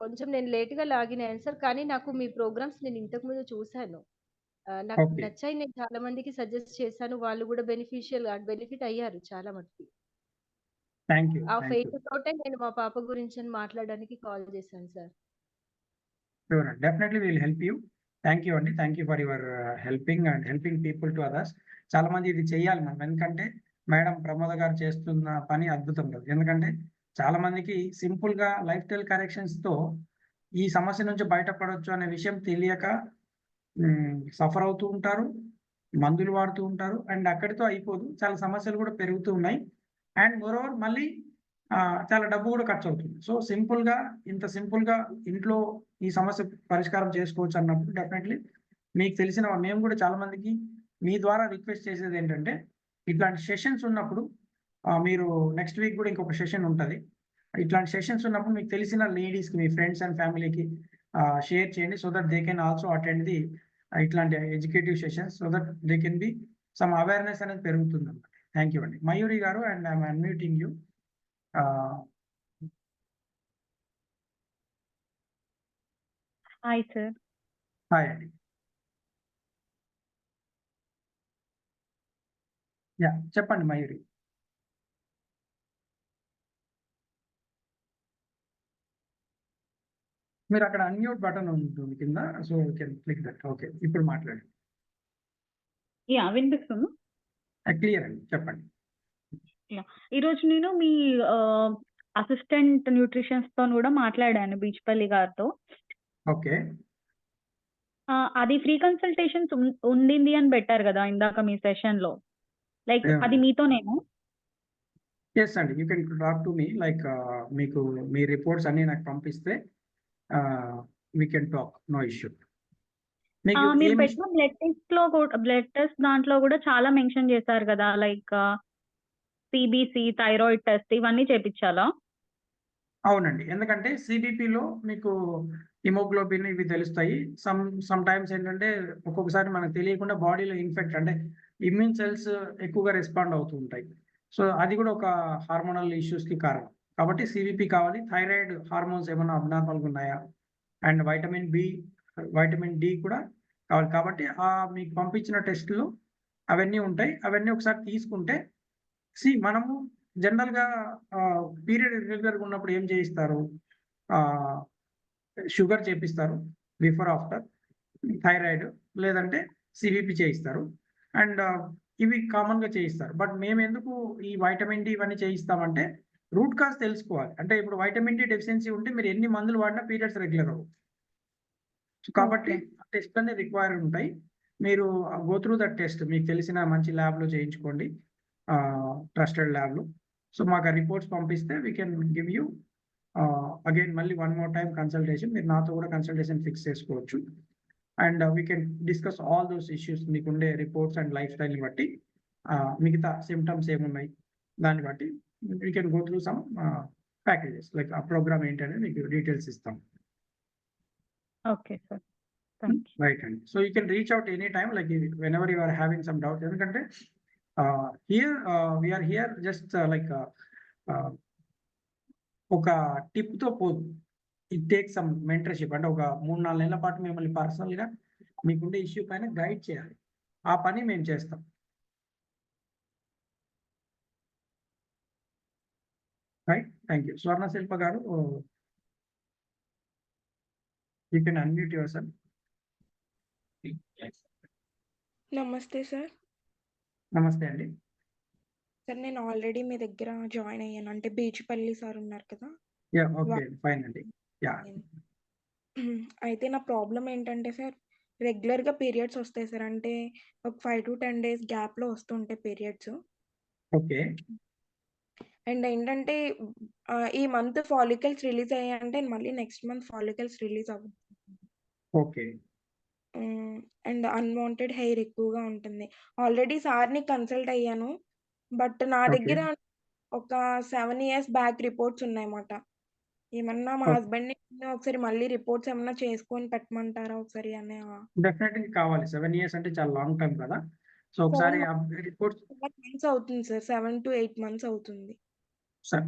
కొంచెం నేను లేట్‌గా లాగిన్ అయ్యాను సార్. కానీ నాకు మీ ప్రోగ్రామ్స్ నేను ఇంతకుముందు చూసాను. నాకు ఓకే. నచ్చాయి. నేను చాలా మందికి సజెస్ట్ చేశాను. వాళ్ళు కూడా బెనిఫిట్ అయ్యారు చాలా మటుకు. Thank you. ఆ థ్యాంక్ యూ. ఫెయిత్ తోటే నేను మా పాప గురించని మాట్లాడడానికి కాల్ చేశాను సార్. షూర్ అండి. Definitely will help you. Thank you అండి. Thank you for your helping and helping people to others. చాలా మంది ఇది చేయాలి మనం. ఎందుకంటే మేడం ప్రమోద గారు చేస్తున్న పని అద్భుతం కదా! ఎందుకంటే చాలా మందికి సింపుల్‌గా లైఫ్ స్టైల్ కరెక్షన్స్‌తో ఈ సమస్య నుంచి బయటపడొచ్చు అనే విషయం తెలియక సఫర్ అవుతూ ఉంటారు. మందులు వాడుతూ ఉంటారు. అండ్ అక్కడితో అయిపోదు. చాలా సమస్యలు కూడా పెరుగుతూ ఉన్నాయి. అండ్ మోరోవర్ మళ్ళీ చాలా డబ్బు కూడా ఖర్చవుతుంది. సో ఇంత సింపుల్‌గా ఇంట్లో ఈ సమస్య పరిష్కారం చేసుకోవచ్చు అన్నప్పుడు డెఫినెట్లీ మీకు తెలిసిన మేము కూడా చాలా మందికి మీ ద్వారా రిక్వెస్ట్ చేసేదేంటంటే, ఇట్లాంటి సెషన్స్ ఉన్నప్పుడు మీరు నెక్స్ట్ వీక్ కూడా ఇంకొక సెషన్ ఉంటది. ఇట్లాంటి సెషన్స్ ఉన్నప్పుడు మీకు తెలిసిన లేడీస్‌కి, మీ ఫ్రెండ్స్ అండ్ ఫ్యామిలీకి షేర్ చేయండి. So that they can also attend the ఇట్లాంటి educative sessions. So that they can be some awareness అనేది పెరుగుతుందన్నమాట. థ్యాంక్ యూ అండి. మయూరి గారు and I am unmuting you. Hi sir. Hi అండి. యాహ్! చెప్పండి మయూరి. మీరు అక్కడ అన్‌మ్యూట్ బటన్ ఉంటుంది కింద. So you can click that. Okay. ఇప్పుడు మాట్లాడండి. యాహ్! వినిపిస్తుందా? క్లియర్ అండి. చెప్పండి. యాహ్! ఈరోజు నేను మీ అసిస్టెంట్ న్యూట్రిషన్స్‌తోని కూడా మాట్లాడాను బీచ్‌పల్లి గారితో. ఓకే. అది ఫ్రీ కన్సల్టేషన్స్ ఉండింది అని పెట్టారు కదా! ఇందాక మీ సెషన్‌లో. Like yeah! అది మీతోనేనా? యెస్ అండి. You can talk to me like మీకు మీ రిపోర్ట్స్ అన్నీ నాకు పంపిస్తే we can talk. No issue. మీకు మీరు ఏం పెట్టిన బ్లడ్ టెస్ట్ దాంట్లో కూడా చాలా మెన్షన్ చేశారు కదా! లైక్ సీబీసీ, థైరాయిడ్ టెస్ట్ ఇవన్నీ చేపిచ్చాలా? అవునండి. ఎందుకంటే సీబీపీలో మీకు హిమోగ్లోబిన్ ఇవి తెలుస్తాయి. సమ్ టైమ్స్ ఏంటంటే ఒక్కొక్కసారి మనకు తెలియకుండా బాడీలో ఇన్ఫెక్ట్ అంటే ఇమ్యూన్ సెల్స్ ఎక్కువగా రెస్పాండ్ అవుతూ ఉంటాయి. సో అది కూడా ఒక హార్మోనల్ ఇష్యూస్‌కి కారణం. కాబట్టి సీబీపీ కావాలి. థైరాయిడ్ హార్మోన్స్ ఏమన్నా అబ్నార్మల్‌గా ఉన్నాయా? అండ్ వైటమిన్ డి కూడా కావాలి. కాబట్టి మీకు పంపించిన టెస్ట్‌లో అవన్నీ ఉంటాయి. అవన్నీ ఒకసారి తీసుకుంటే మనము జనరల్‌గా పీరియడ్ ఇర్రెగ్యులర్‌గా ఉన్నప్పుడు ఏం చేయిస్తారు? షుగర్ చేపిస్తారు. Before, after. థైరాయిడ్ లేదంటే సీబీపీ చేయిస్తారు. అండ్ ఇవి కామన్‌గా చేయిస్తారు. బట్ మేమెందుకు ఈ వైటమిన్ డి ఇవన్నీ చేయిస్తామంటే రూట్ కాజ్ తెలుసుకోవాలి. అంటే ఇప్పుడు వైటమిన్ డి డెఫిషియన్సీ ఉంటే మీరు ఎన్ని మందులు వాడినా పీరియడ్స్ రెగ్యులర్ అవ్వవు. కాబట్టి ఓకే. టెస్ట్‌లన్నీ రిక్వైర్డ్ ఉంటాయి. మీరు గో త్రూ దట్ టెస్ట్. మీకు తెలిసిన మంచి ల్యాబ్‌లో చేయించుకోండి. ట్రస్టెడ్ ల్యాబ్‌లో. సో మాకు ఆ రిపోర్ట్స్ పంపిస్తే we can give you again మళ్ళీ వన్ మోర్ టైమ్ కన్సల్టేషన్. మీరు నాతో కూడా కన్సల్టేషన్ ఫిక్స్ చేసుకోవచ్చు. And we can discuss all those issues మీకుండే రిపోర్ట్స్ అండ్ లైఫ్ స్టైల్‌ని బట్టి మిగతా సింప్టమ్స్ ఏమున్నాయి దాన్ని బట్టి we can go through some packages like uh programme ఏంటనేది మీకు డీటెయిల్స్ ఇస్తాం. Okay sir. Thank you. Right అండి. So you can reach out any time like whenever you are having some doubts. ఎందుకంటే we are here just like ఒక టిప్‌తో పోదు. It takes some mentorship. అంటే ఒక 3, 4 నెలల పాటు మిమ్మల్ని పర్సనల్‌గా మీకుండే ఇష్యూ పైన గైడ్ చేయాలి. ఆ పని మేము చేస్తాం. రైట్. Thank you. స్వర్ణ శిల్ప గారు యూ కెన్ అన్‌మ్యూట్ యువర్‌సెల్ఫ్. నమస్తే సార్. నమస్తే అండి. సార్ నేను ఆల్రెడీ మీ దగ్గర జాయిన్ అయ్యాను. అంటే బీచ్‌పల్లి సార్ ఉన్నారు కదా! యాహ్! ఓకే. ఫైన్ అండి. యాహ్! అయితే నా ప్రాబ్లమ్ ఏంటంటే సార్ రెగ్యులర్‌గా పీరియడ్స్ వస్తాయి సార్. అంటే ఒక 5-10 డేస్ గ్యాప్‌లో వస్తుంటాయి పీరియడ్స్. ఓకే. అండ్ ఏంటంటే ఈ మంత్ ఫాలికల్స్ రిలీజ్ అయ్యాయంటే మళ్ళీ నెక్స్ట్ మంత్ ఫాలికల్స్ రిలీజ్ అవ్వవు. ఓకే. అండ్ అన్‌వాంటెడ్ హెయిర్ ఎక్కువగా ఉంటుంది. ఆల్రెడీ సార్‌ని కన్సల్ట్ అయ్యాను. బట్ నా ఓకే. దగ్గర ఒక 7 ఇయర్స్ బ్యాక్ రిపోర్ట్స్ ఉన్నాయన్నమాట. ఏమన్నా మా ఓకే. హస్బెండ్‌ని ఒకసారి మళ్ళీ రిపోర్ట్స్ ఏమన్నా చేసుకొని పెట్టమంటారా ఒకసారి అని డెఫినెట్‌గా కావాలి. 7 ఇయర్స్ అంటే చాలా లాంగ్ టైమ్ కదా! సో, 7 ఒకసారి ఆ రిపోర్ట్స్ మంత్స్ అవుతుంది సార్. 7-8 మంత్స్ అవుతుంది.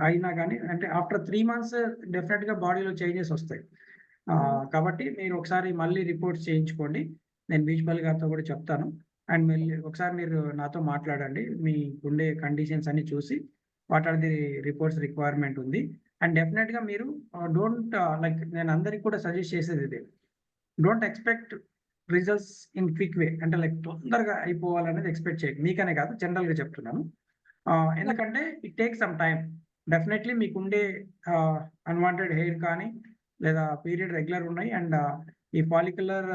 అయినా గానీ అంటే ఆఫ్టర్ 3 మంత్స్ డెఫినెట్‌గా బాడీలో చేంజెస్ వస్తాయి. కాబట్టి మీరు ఒకసారి మళ్ళీ రిపోర్ట్స్ చేయించుకోండి. నేను బీచ్‌పల్లి గారితో కూడా చెప్తాను. అండ్ మళ్ళీ ఒకసారి మీరు నాతో మాట్లాడండి. మీకుండే కండిషన్స్ అన్నీ చూసి what are the reports requirement ఉంది. అండ్ డెఫినెట్‌గా మీరు డోంట్ లైక్ నేను అందరికి కూడా సజెస్ట్ చేసేది ఇదే. Don't expect results in quick way. అంటే లైక్ తొందరగా అయిపోవాలనేది ఎక్స్‌పెక్ట్ చేయకండి. మీకనే కాదు జనరల్‌గా చెప్తున్నాను. ఎందుకంటే it takes some time. Definitely మీకుండే అన్‌వాంటెడ్ హెయిర్ కానీ, లేదా పీరియడ్ రెగ్యులర్ ఉన్నాయి. అండ్ ఈ ఫాలిక్యులర్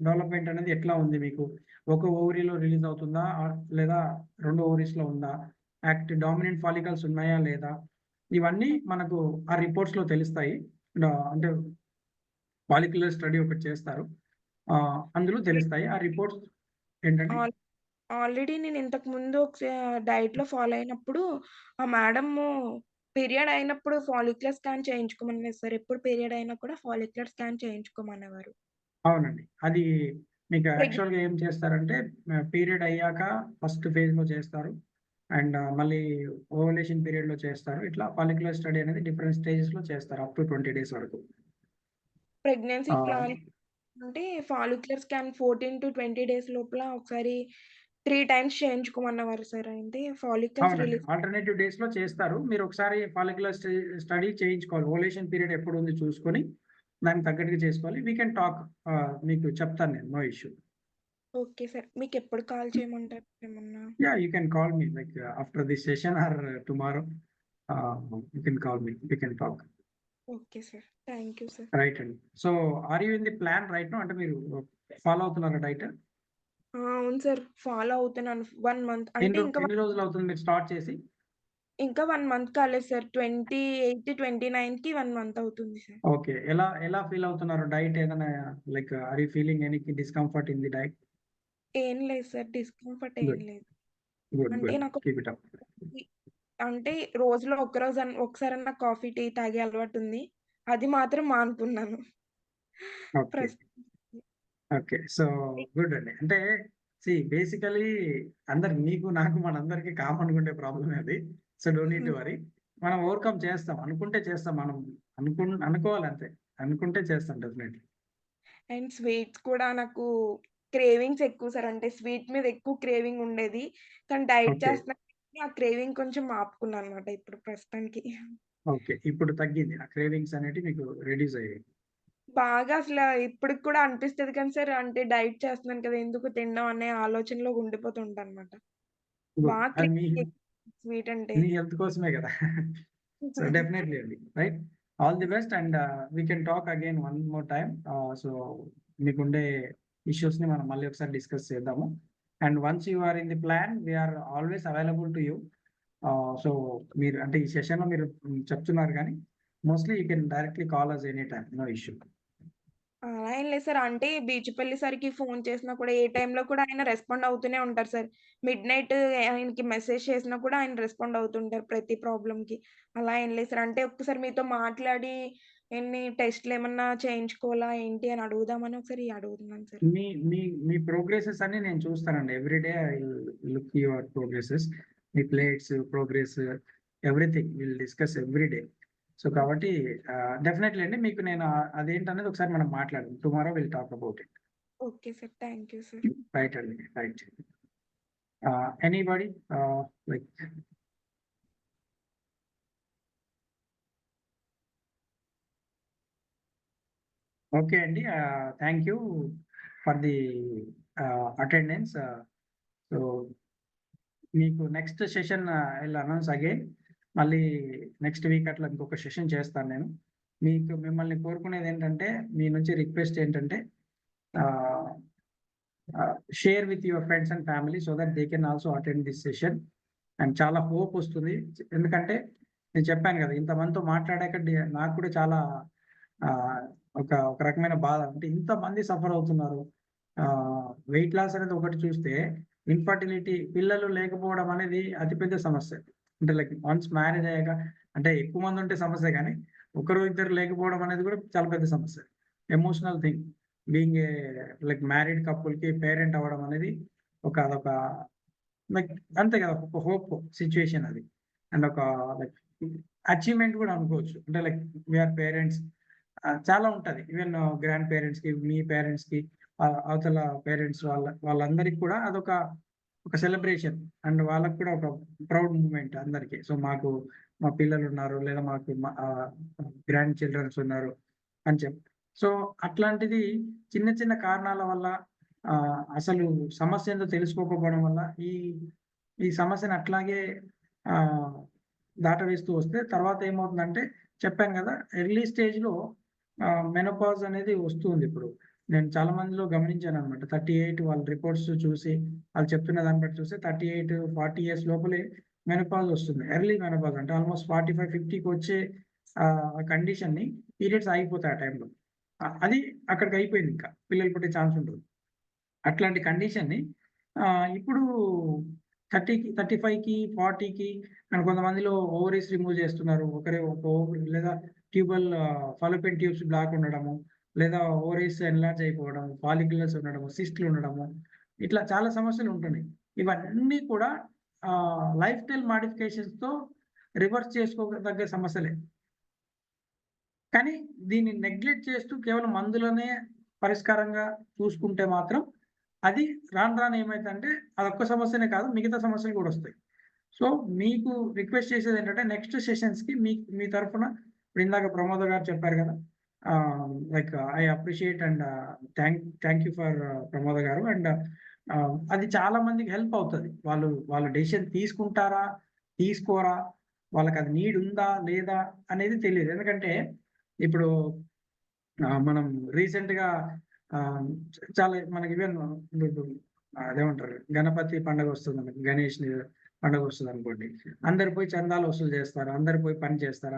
డెవలప్‌మెంట్ అనేది ఎట్లా ఉంది మీకు? ఒక ఓవరీలో రిలీజ్ అవుతుందా? లేదా 2 ఓవరీస్‌లో ఉందా? డామినెంట్ ఫాలికల్స్ ఉన్నాయా? లేదా? ఇవన్నీ మనకు ఆ రిపోర్ట్స్‌లో తెలుస్తాయి. అంటే ఫాలిక్యులర్ స్టడీ ఒకటి చేస్తారు. అందులో తెలుస్తాయి. ఆ రిపోర్ట్స్ ఏంటండి? ఆల్రెడీ నేను ఇంతకుముందు డైట్‌లో ఫాలో అయినప్పుడు ఆ మేడము పీరియడ్ అయినప్పుడు ఫాలిక్యులర్ స్కాన్ చేయించుకోమన్నారు సార్. ఎప్పుడు పీరియడ్ అయినా కూడా ఫాలిక్యులర్ స్కాన్ చేయించుకోమనేవారు. అవునండి. అది మీకు ప్రెగ్ యాక్చువల్‌గా ఏం చేస్తారంటే పీరియడ్ అయ్యాక ఫస్ట్ ఫేజ్‌లో చేస్తారు. అండ్ మళ్ళీ ఓవల్యూషన్ పీరియడ్‌లో చేస్తారు. ఇట్లా ఫాలిక్యులర్ స్టడీ అనేది డిఫరెంట్ స్టేజెస్‌లో చేస్తారు. అప్ టు 20 డేస్ వరకు. ప్రెగ్నెన్సీ ఆహ్, ప్లాన్ అంటే ఫాలిక్యులర్ స్కాన్ 14-20 డేస్ లోపల ఒకసారి 3 టైమ్స్ చేయించుకోమన్నవారు సార్. అంటే ఫాలికల్స్ అవునండి. రిలీజ్ ఆల్టర్‌నేటివ్ డేస్‌లో చేస్తారు. మీరు ఒకసారి ఫాలిక్యులర్ స్టడీ చేయించుకోవాలి. ఓవల్యూషన్ పీరియడ్ ఎప్పుడుంది చూసుకొని దానికి తగ్గట్టుగా చేసుకోవాలి. We can talk. మీకు చెప్తాను నేను. No issue. Okay sir. మీకెప్పుడు కాల్ చేయమంటారు ఏమన్నా? Yeah, you can call me like after this session or tomorrow. You can call me. We can talk. Okay sir. Thank you sir. Right అండి. So are you in the plan right now? అంటే మీరు ఫాలో అవుతున్నారా డైట్? అవును సార్. ఫాలో అవుతున్నాను. 1 మంత్ అంటే ఎన్ని రోజులు అవుతుంది మీరు స్టార్ట్ చేసి? ఇంకా 1 మంత్ కాలేదు సార్. 28, 29కి 1 మంత్ అవుతుంది సార్. ఓకే. ఎలా ఫీల్ అవుతున్నారు? డైట్ ఏదైనా like are you feeling any discomfort in the diet? ఏం లేదు సార్. డిస్కంఫర్ట్ ఏం గుడ్. లేదు. గుడ్. అంటే గుడ్. నాకు కీప్ ఇట్ అప్. అంటే రోజులో ఒకసారన్నా కాఫీ, టీ తాగే అలవాటుంది. అది మాత్రం మానుకున్నాను. ఓకే. ప్రస్తుతానికి. ఓకే. సో గుడ్ అండి. అంటే బేసికల్లీ మీకు, నాకు మనందరికీ కామన్‌గా ఉండే ప్రాబ్లమే అది. So don't need to worry. మనం ఓవర్‌కమ్ చేస్తాం. అనుకుంటే చేస్తాం. మనం అనుకోవాలి అంతే. అనుకుంటే చేస్తాం డెఫినెట్‌లీ. అండ్ స్వీట్స్ కూడా నాకు క్రేవింగ్స్ ఎక్కువ సార్. అంటే స్వీట్ మీద ఎక్కువ క్రేవింగ్ ఉండేది. కానీ డైట్ ఓకే. చేస్తున్నా ఆ క్రేవింగ్ కొంచెం ఆపుకున్నానన్నమాట ఇప్పుడు ప్రస్తుతానికి. ఓకే. ఇప్పుడు తగ్గింది. ఆ క్రేవింగ్స్ అనేటివి మీకు రెడ్యూస్ అయ్యాయి. బాగా ఇప్పటికి కూడా అనిపిస్తది కానీ సార్ అంటే డైట్ చేస్తున్నాను కదా! ఎందుకు తినడం అనే ఆలోచనలో ఉండిపోతుంటానన్నమాట. గుడ్. బాగా అది క్రేవింగ్ స్వీట్ అంటే. మీ హెల్త్ కోసమే కదా! సో డెఫినెట్‌లీ అండి. Right. All the best and we can talk again one more time. So మీకుండే ఇష్యూస్‌ని మనం మళ్ళీ ఒకసారి డిస్కస్ చేద్దాము. And once you are in the plan we are always available to you. So మీరు అంటే ఈ సెషన్‌లో మీరు చెప్తున్నారు గానీ mostly you can directly call us any time. No issue. అలా ఏం లేదు సార్. అంటే బీచ్‌పల్లి సార్‌కి ఫోన్ చేసినా కూడా ఏ టైంలో కూడా ఆయన రెస్పాండ్ అవుతూనే ఉంటారు సార్. మిడ్‌నైట్ ఆయనకి మెసేజ్ చేసినా కూడా ఆయన రెస్పాండ్ అవుతుంటారు ప్రతి ప్రాబ్లమ్‌కి. అలా ఏం లేదు సార్. అంటే ఒక్కసారి మీతో మాట్లాడి ఎన్ని టెస్ట్‌లేమన్నా చేయించుకోవాలా ఏంటి అని అడుగుదామని ఒకసారి అడుగుతున్నాను సార్. మీ మీ మీ ప్రోగ్రెసెస్ అన్నీ నేను చూస్తానండి. Every day I will look your progresses. మీ plates, progress everything will discuss every day. So కాబట్టి డెఫినెట్‌లీ అండి. మీకు నేను అదేంటనేది ఒకసారి మనం మాట్లాడదాం. Tomorrow will talk about it. Okay sir. Thank you sir. Right అండి. రైట్. ఎనీబడీ లైక్ ఓకే అండి. Thank you for the attendance. So మీకు next session I will announce again. మళ్ళీ నెక్స్ట్ వీక్ అట్లా ఇంకొక సెషన్ చేస్తాను నేను. మిమ్మల్ని కోరుకునేది ఏంటంటే మీ నుంచి రిక్వెస్ట్ ఏంటంటే share with your friends and family so that they can also attend this session. And చాలా హోప్ వస్తుంది. ఎందుకంటే నేను చెప్పాను కదా ఇంతమందితో మాట్లాడాక నాకు కూడా చాలా ఒక రకమైన బాధ. అంటే ఇంతమంది సఫర్ అవుతున్నారు. వెయిట్ లాస్ అనేది ఒకటి చూస్తే ఇన్ఫర్టిలిటీ, పిల్లలు లేకపోవడం అనేది అతిపెద్ద సమస్య. అంటే లైక్ వన్స్ మ్యారేజ్ అయ్యాక, అంటే ఎక్కువ మంది ఉంటే సమస్య కానీ ఒకరు ఇద్దరు లేకపోవడం అనేది కూడా చాలా పెద్ద సమస్య. Emotional thing. Being a like married కపుల్కి పేరెంట్ అవ్వడం అనేది అదొక లైక్ అంతే కదా, ఒక హోప్ సిచ్యువేషన్ అది. అండ్ ఒక లైక్ అచీవ్మెంట్ కూడా అనుకోవచ్చు. అంటే లైక్ వీఆర్ పేరెంట్స్, చాలా ఉంటుంది. ఈవెన్ గ్రాండ్ పేరెంట్స్కి, మీ పేరెంట్స్కి, అవతల పేరెంట్స్ వాళ్ళందరికీ కూడా అదొక సెలబ్రేషన్. అండ్ వాళ్ళకి కూడా ఒక ప్రౌడ్ మూమెంట్ అందరికీ. సో మాకు మా పిల్లలు ఉన్నారు, లేదా మాకు గ్రాండ్ చిల్డ్రన్స్ ఉన్నారు అని చెప్పి. సో అట్లాంటిది చిన్న చిన్న కారణాల వల్ల, అసలు సమస్య ఏందో తెలుసుకోకపోవడం వల్ల ఈ సమస్యను అట్లాగే దాటవేస్తూ వస్తే తర్వాత ఏమవుతుందంటే, చెప్పాను కదా, ఎర్లీ స్టేజ్లో మెనోపాజ్ అనేది వస్తుంది. ఇప్పుడు నేను చాలా మందిలో గమనించాను అనమాట. 38 వాళ్ళ రిపోర్ట్స్ చూసి, వాళ్ళు చెప్తున్న దాన్ని బట్టి చూస్తే 38-40 ఇయర్స్ లోపలే మెనోపాజ్ వస్తుంది. ఎర్లీ మెనోపాజ్ అంటే ఆల్మోస్ట్ 45-50కి వచ్చే కండిషన్ని పీరియడ్స్ ఆగిపోతాయి ఆ టైంలో. అది అక్కడికి అయిపోయింది, ఇంకా పిల్లలు పుట్టే ఛాన్స్ ఉంటుంది. అట్లాంటి కండిషన్ని ఇప్పుడు 30కి, 35కి, 40కి అండ్ కొంతమందిలో ఓవరీస్ రిమూవ్ చేస్తున్నారు. ఒక ఓవరీ లేదా ట్యూబల్ ఫాలోపియన్ ట్యూబ్స్ బ్లాక్ ఉండడము, లేదా ఓవరీస్ ఎన్లార్జ్ అయిపోవడం, ఫాలిక్యులర్స్ ఉండడము, సిస్ట్లు ఉండడము, ఇట్లా చాలా సమస్యలు ఉంటున్నాయి. ఇవన్నీ కూడా లైఫ్ స్టైల్ మాడిఫికేషన్స్తో రివర్స్ చేసుకోదగ్గ సమస్యలే. కానీ దీన్ని నెగ్లెక్ట్ చేస్తూ కేవలం మందులనే పరిష్కారంగా చూసుకుంటే మాత్రం అది రాను ఏమైందంటే అదొక్క సమస్యనే కాదు, మిగతా సమస్యలు కూడా వస్తాయి. సో మీకు రిక్వెస్ట్ చేసేది ఏంటంటే, నెక్స్ట్ సెషన్స్కి మీ తరఫున, ఇప్పుడు ఇందాక ప్రమోద గారు చెప్పారు కదా, like I appreciate and thank you for Pramoda గారు. అండ్ అది చాలా మందికి హెల్ప్ అవుతుంది. వాళ్ళు డెసిషన్ తీసుకుంటారా, తీసుకోరా, వాళ్ళకి అది నీడ్ ఉందా లేదా అనేది తెలియదు. ఎందుకంటే ఇప్పుడు మనం రీసెంట్గా చాలా మనకి ఈవెన్ అదేమంటారు, గణపతి పండుగ వస్తుంది, గణేష్ పండుగ వస్తుంది అనుకోండి, అందరు పోయి చందాలు వసూలు చేస్తారు, అందరు పోయి పని చేస్తారు,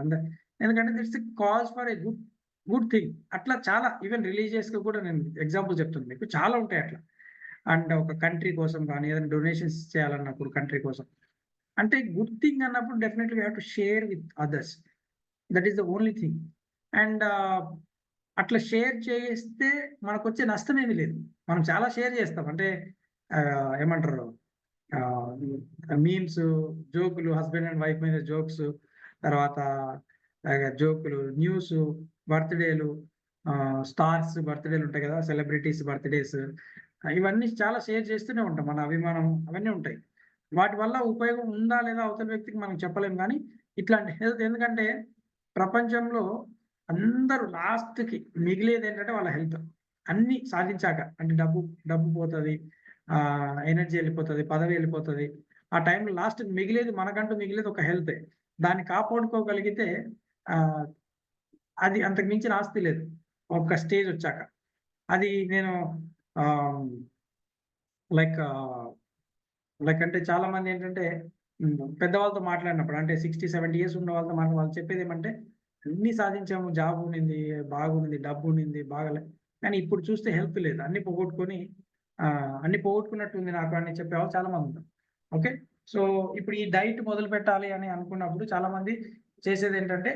ఎందుకంటే that's cause for a good thing. అట్లా చాలా ఈవెన్ రిలీజియస్గా కూడా నేను ఎగ్జాంపుల్ చెప్తున్నాను మీకు, చాలా ఉంటాయి అట్లా. అండ్ ఒక కంట్రీ కోసం కానీ ఏదైనా డొనేషన్స్ చేయాలన్నప్పుడు కంట్రీ కోసం, అంటే గుడ్ థింగ్ అన్నప్పుడు definitely have to share with others. That is the only thing. And అట్లా షేర్ చేస్తే మనకు వచ్చే నష్టం ఏమీ లేదు. మనం చాలా షేర్ చేస్తాం, అంటే ఏమంటారు, మీమ్స్, జోకులు, హస్బెండ్ అండ్ వైఫ్ మీద జోక్స్, తర్వాత జోకులు, న్యూస్, బర్త్డేలు, స్టార్స్ బర్త్డేలు ఉంటాయి కదా, సెలబ్రిటీస్ బర్త్డేస్, ఇవన్నీ చాలా షేర్ చేస్తూనే ఉంటాం. మన అభిమానం అవన్నీ ఉంటాయి. వాటి వల్ల ఉపయోగం ఉందా లేదా అవతల వ్యక్తికి మనం చెప్పలేం. కానీ ఇట్లాంటి హెల్త్, ఎందుకంటే ప్రపంచంలో అందరూ లాస్ట్కి మిగిలేది ఏంటంటే వాళ్ళ హెల్త్. అన్ని సాధించాక, అంటే డబ్బు పోతుంది, ఎనర్జీ వెళ్ళిపోతుంది, పదవి వెళ్ళిపోతుంది, ఆ టైంలో లాస్ట్ మిగిలేది, మనకంటూ మిగిలేది ఒక హెల్తే. దాన్ని కాపాడుకోగలిగితే అది అంతకు మించిన ఆస్తి లేదు ఒక స్టేజ్ వచ్చాక. అది నేను లైక్ అంటే చాలా మంది ఏంటంటే పెద్దవాళ్ళతో మాట్లాడినప్పుడు, అంటే 60-70 ఇయర్స్ ఉన్న వాళ్ళతో వాళ్ళు చెప్పేది ఏమంటే, అన్ని సాధించాము, జాబ్ ఉండింది, బాగుంది, డబ్బు ఉండింది, బాగలే, కానీ ఇప్పుడు చూస్తే హెల్త్ లేదు, అన్ని పోగొట్టుకున్నట్టు ఉంది నాకు అని చెప్పేవాళ్ళు చాలా మంది ఉంటారు. ఓకే, సో ఇప్పుడు ఈ డైట్ మొదలు పెట్టాలి అని అనుకున్నప్పుడు చాలా మంది చేసేది ఏంటంటే,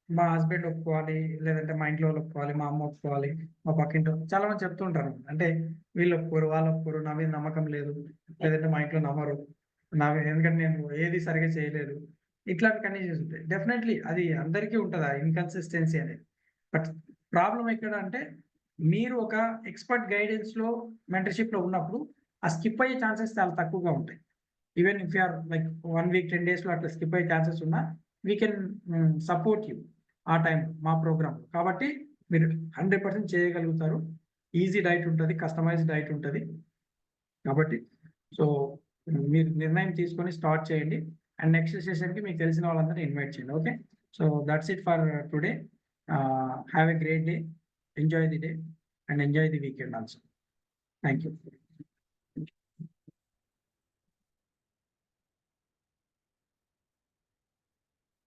మా హస్బెండ్ ఒప్పుకోవాలి, లేదంటే మా ఇంట్లో వాళ్ళు ఒప్పుకోవాలి, మా అమ్మ ఒప్పుకోవాలి, మా పక్కింటి చాలా మంది చెప్తుంటారు. అంటే వీళ్ళు ఒప్పుకోరు, వాళ్ళు ఒప్పుకోరు, నా మీద నమ్మకం లేదు, లేదంటే మా ఇంట్లో నమ్మరు ఎందుకంటే నేను ఏది సరిగా చేయలేదు, ఇట్లాంటి కండిషన్స్ ఉంటాయి. డెఫినెట్లీ అది అందరికీ ఉంటుంది, ఆ ఇన్కన్సిస్టెన్సీ అనేది. బట్ ప్రాబ్లం ఎక్కడ అంటే, మీరు ఒక ఎక్స్పర్ట్ గైడెన్స్లో, మెంటర్షిప్లో ఉన్నప్పుడు ఆ స్కిప్ అయ్యే ఛాన్సెస్ చాలా తక్కువగా ఉంటాయి. Even if you're like 1 week 10 డేస్లో అట్లా స్కిప్ అయ్యే ఛాన్సెస్ ఉన్నా, వీ కెన్ సపోర్ట్ యూ ఆ టైం మా ప్రోగ్రామ్. కాబట్టి మీరు 100% చేయగలుగుతారు. ఈజీ డైట్ ఉంటుంది, కస్టమైజ్డ్ డైట్ ఉంటుంది. కాబట్టి సో మీరు నిర్ణయం తీసుకొని స్టార్ట్ చేయండి. అండ్ నెక్స్ట్ సెషన్కి మీకు తెలిసిన వాళ్ళందరినీ ఇన్వైట్ చేయండి. Okay, so that's it for today. Have a great day, enjoy the day and enjoy the weekend also. Thank you.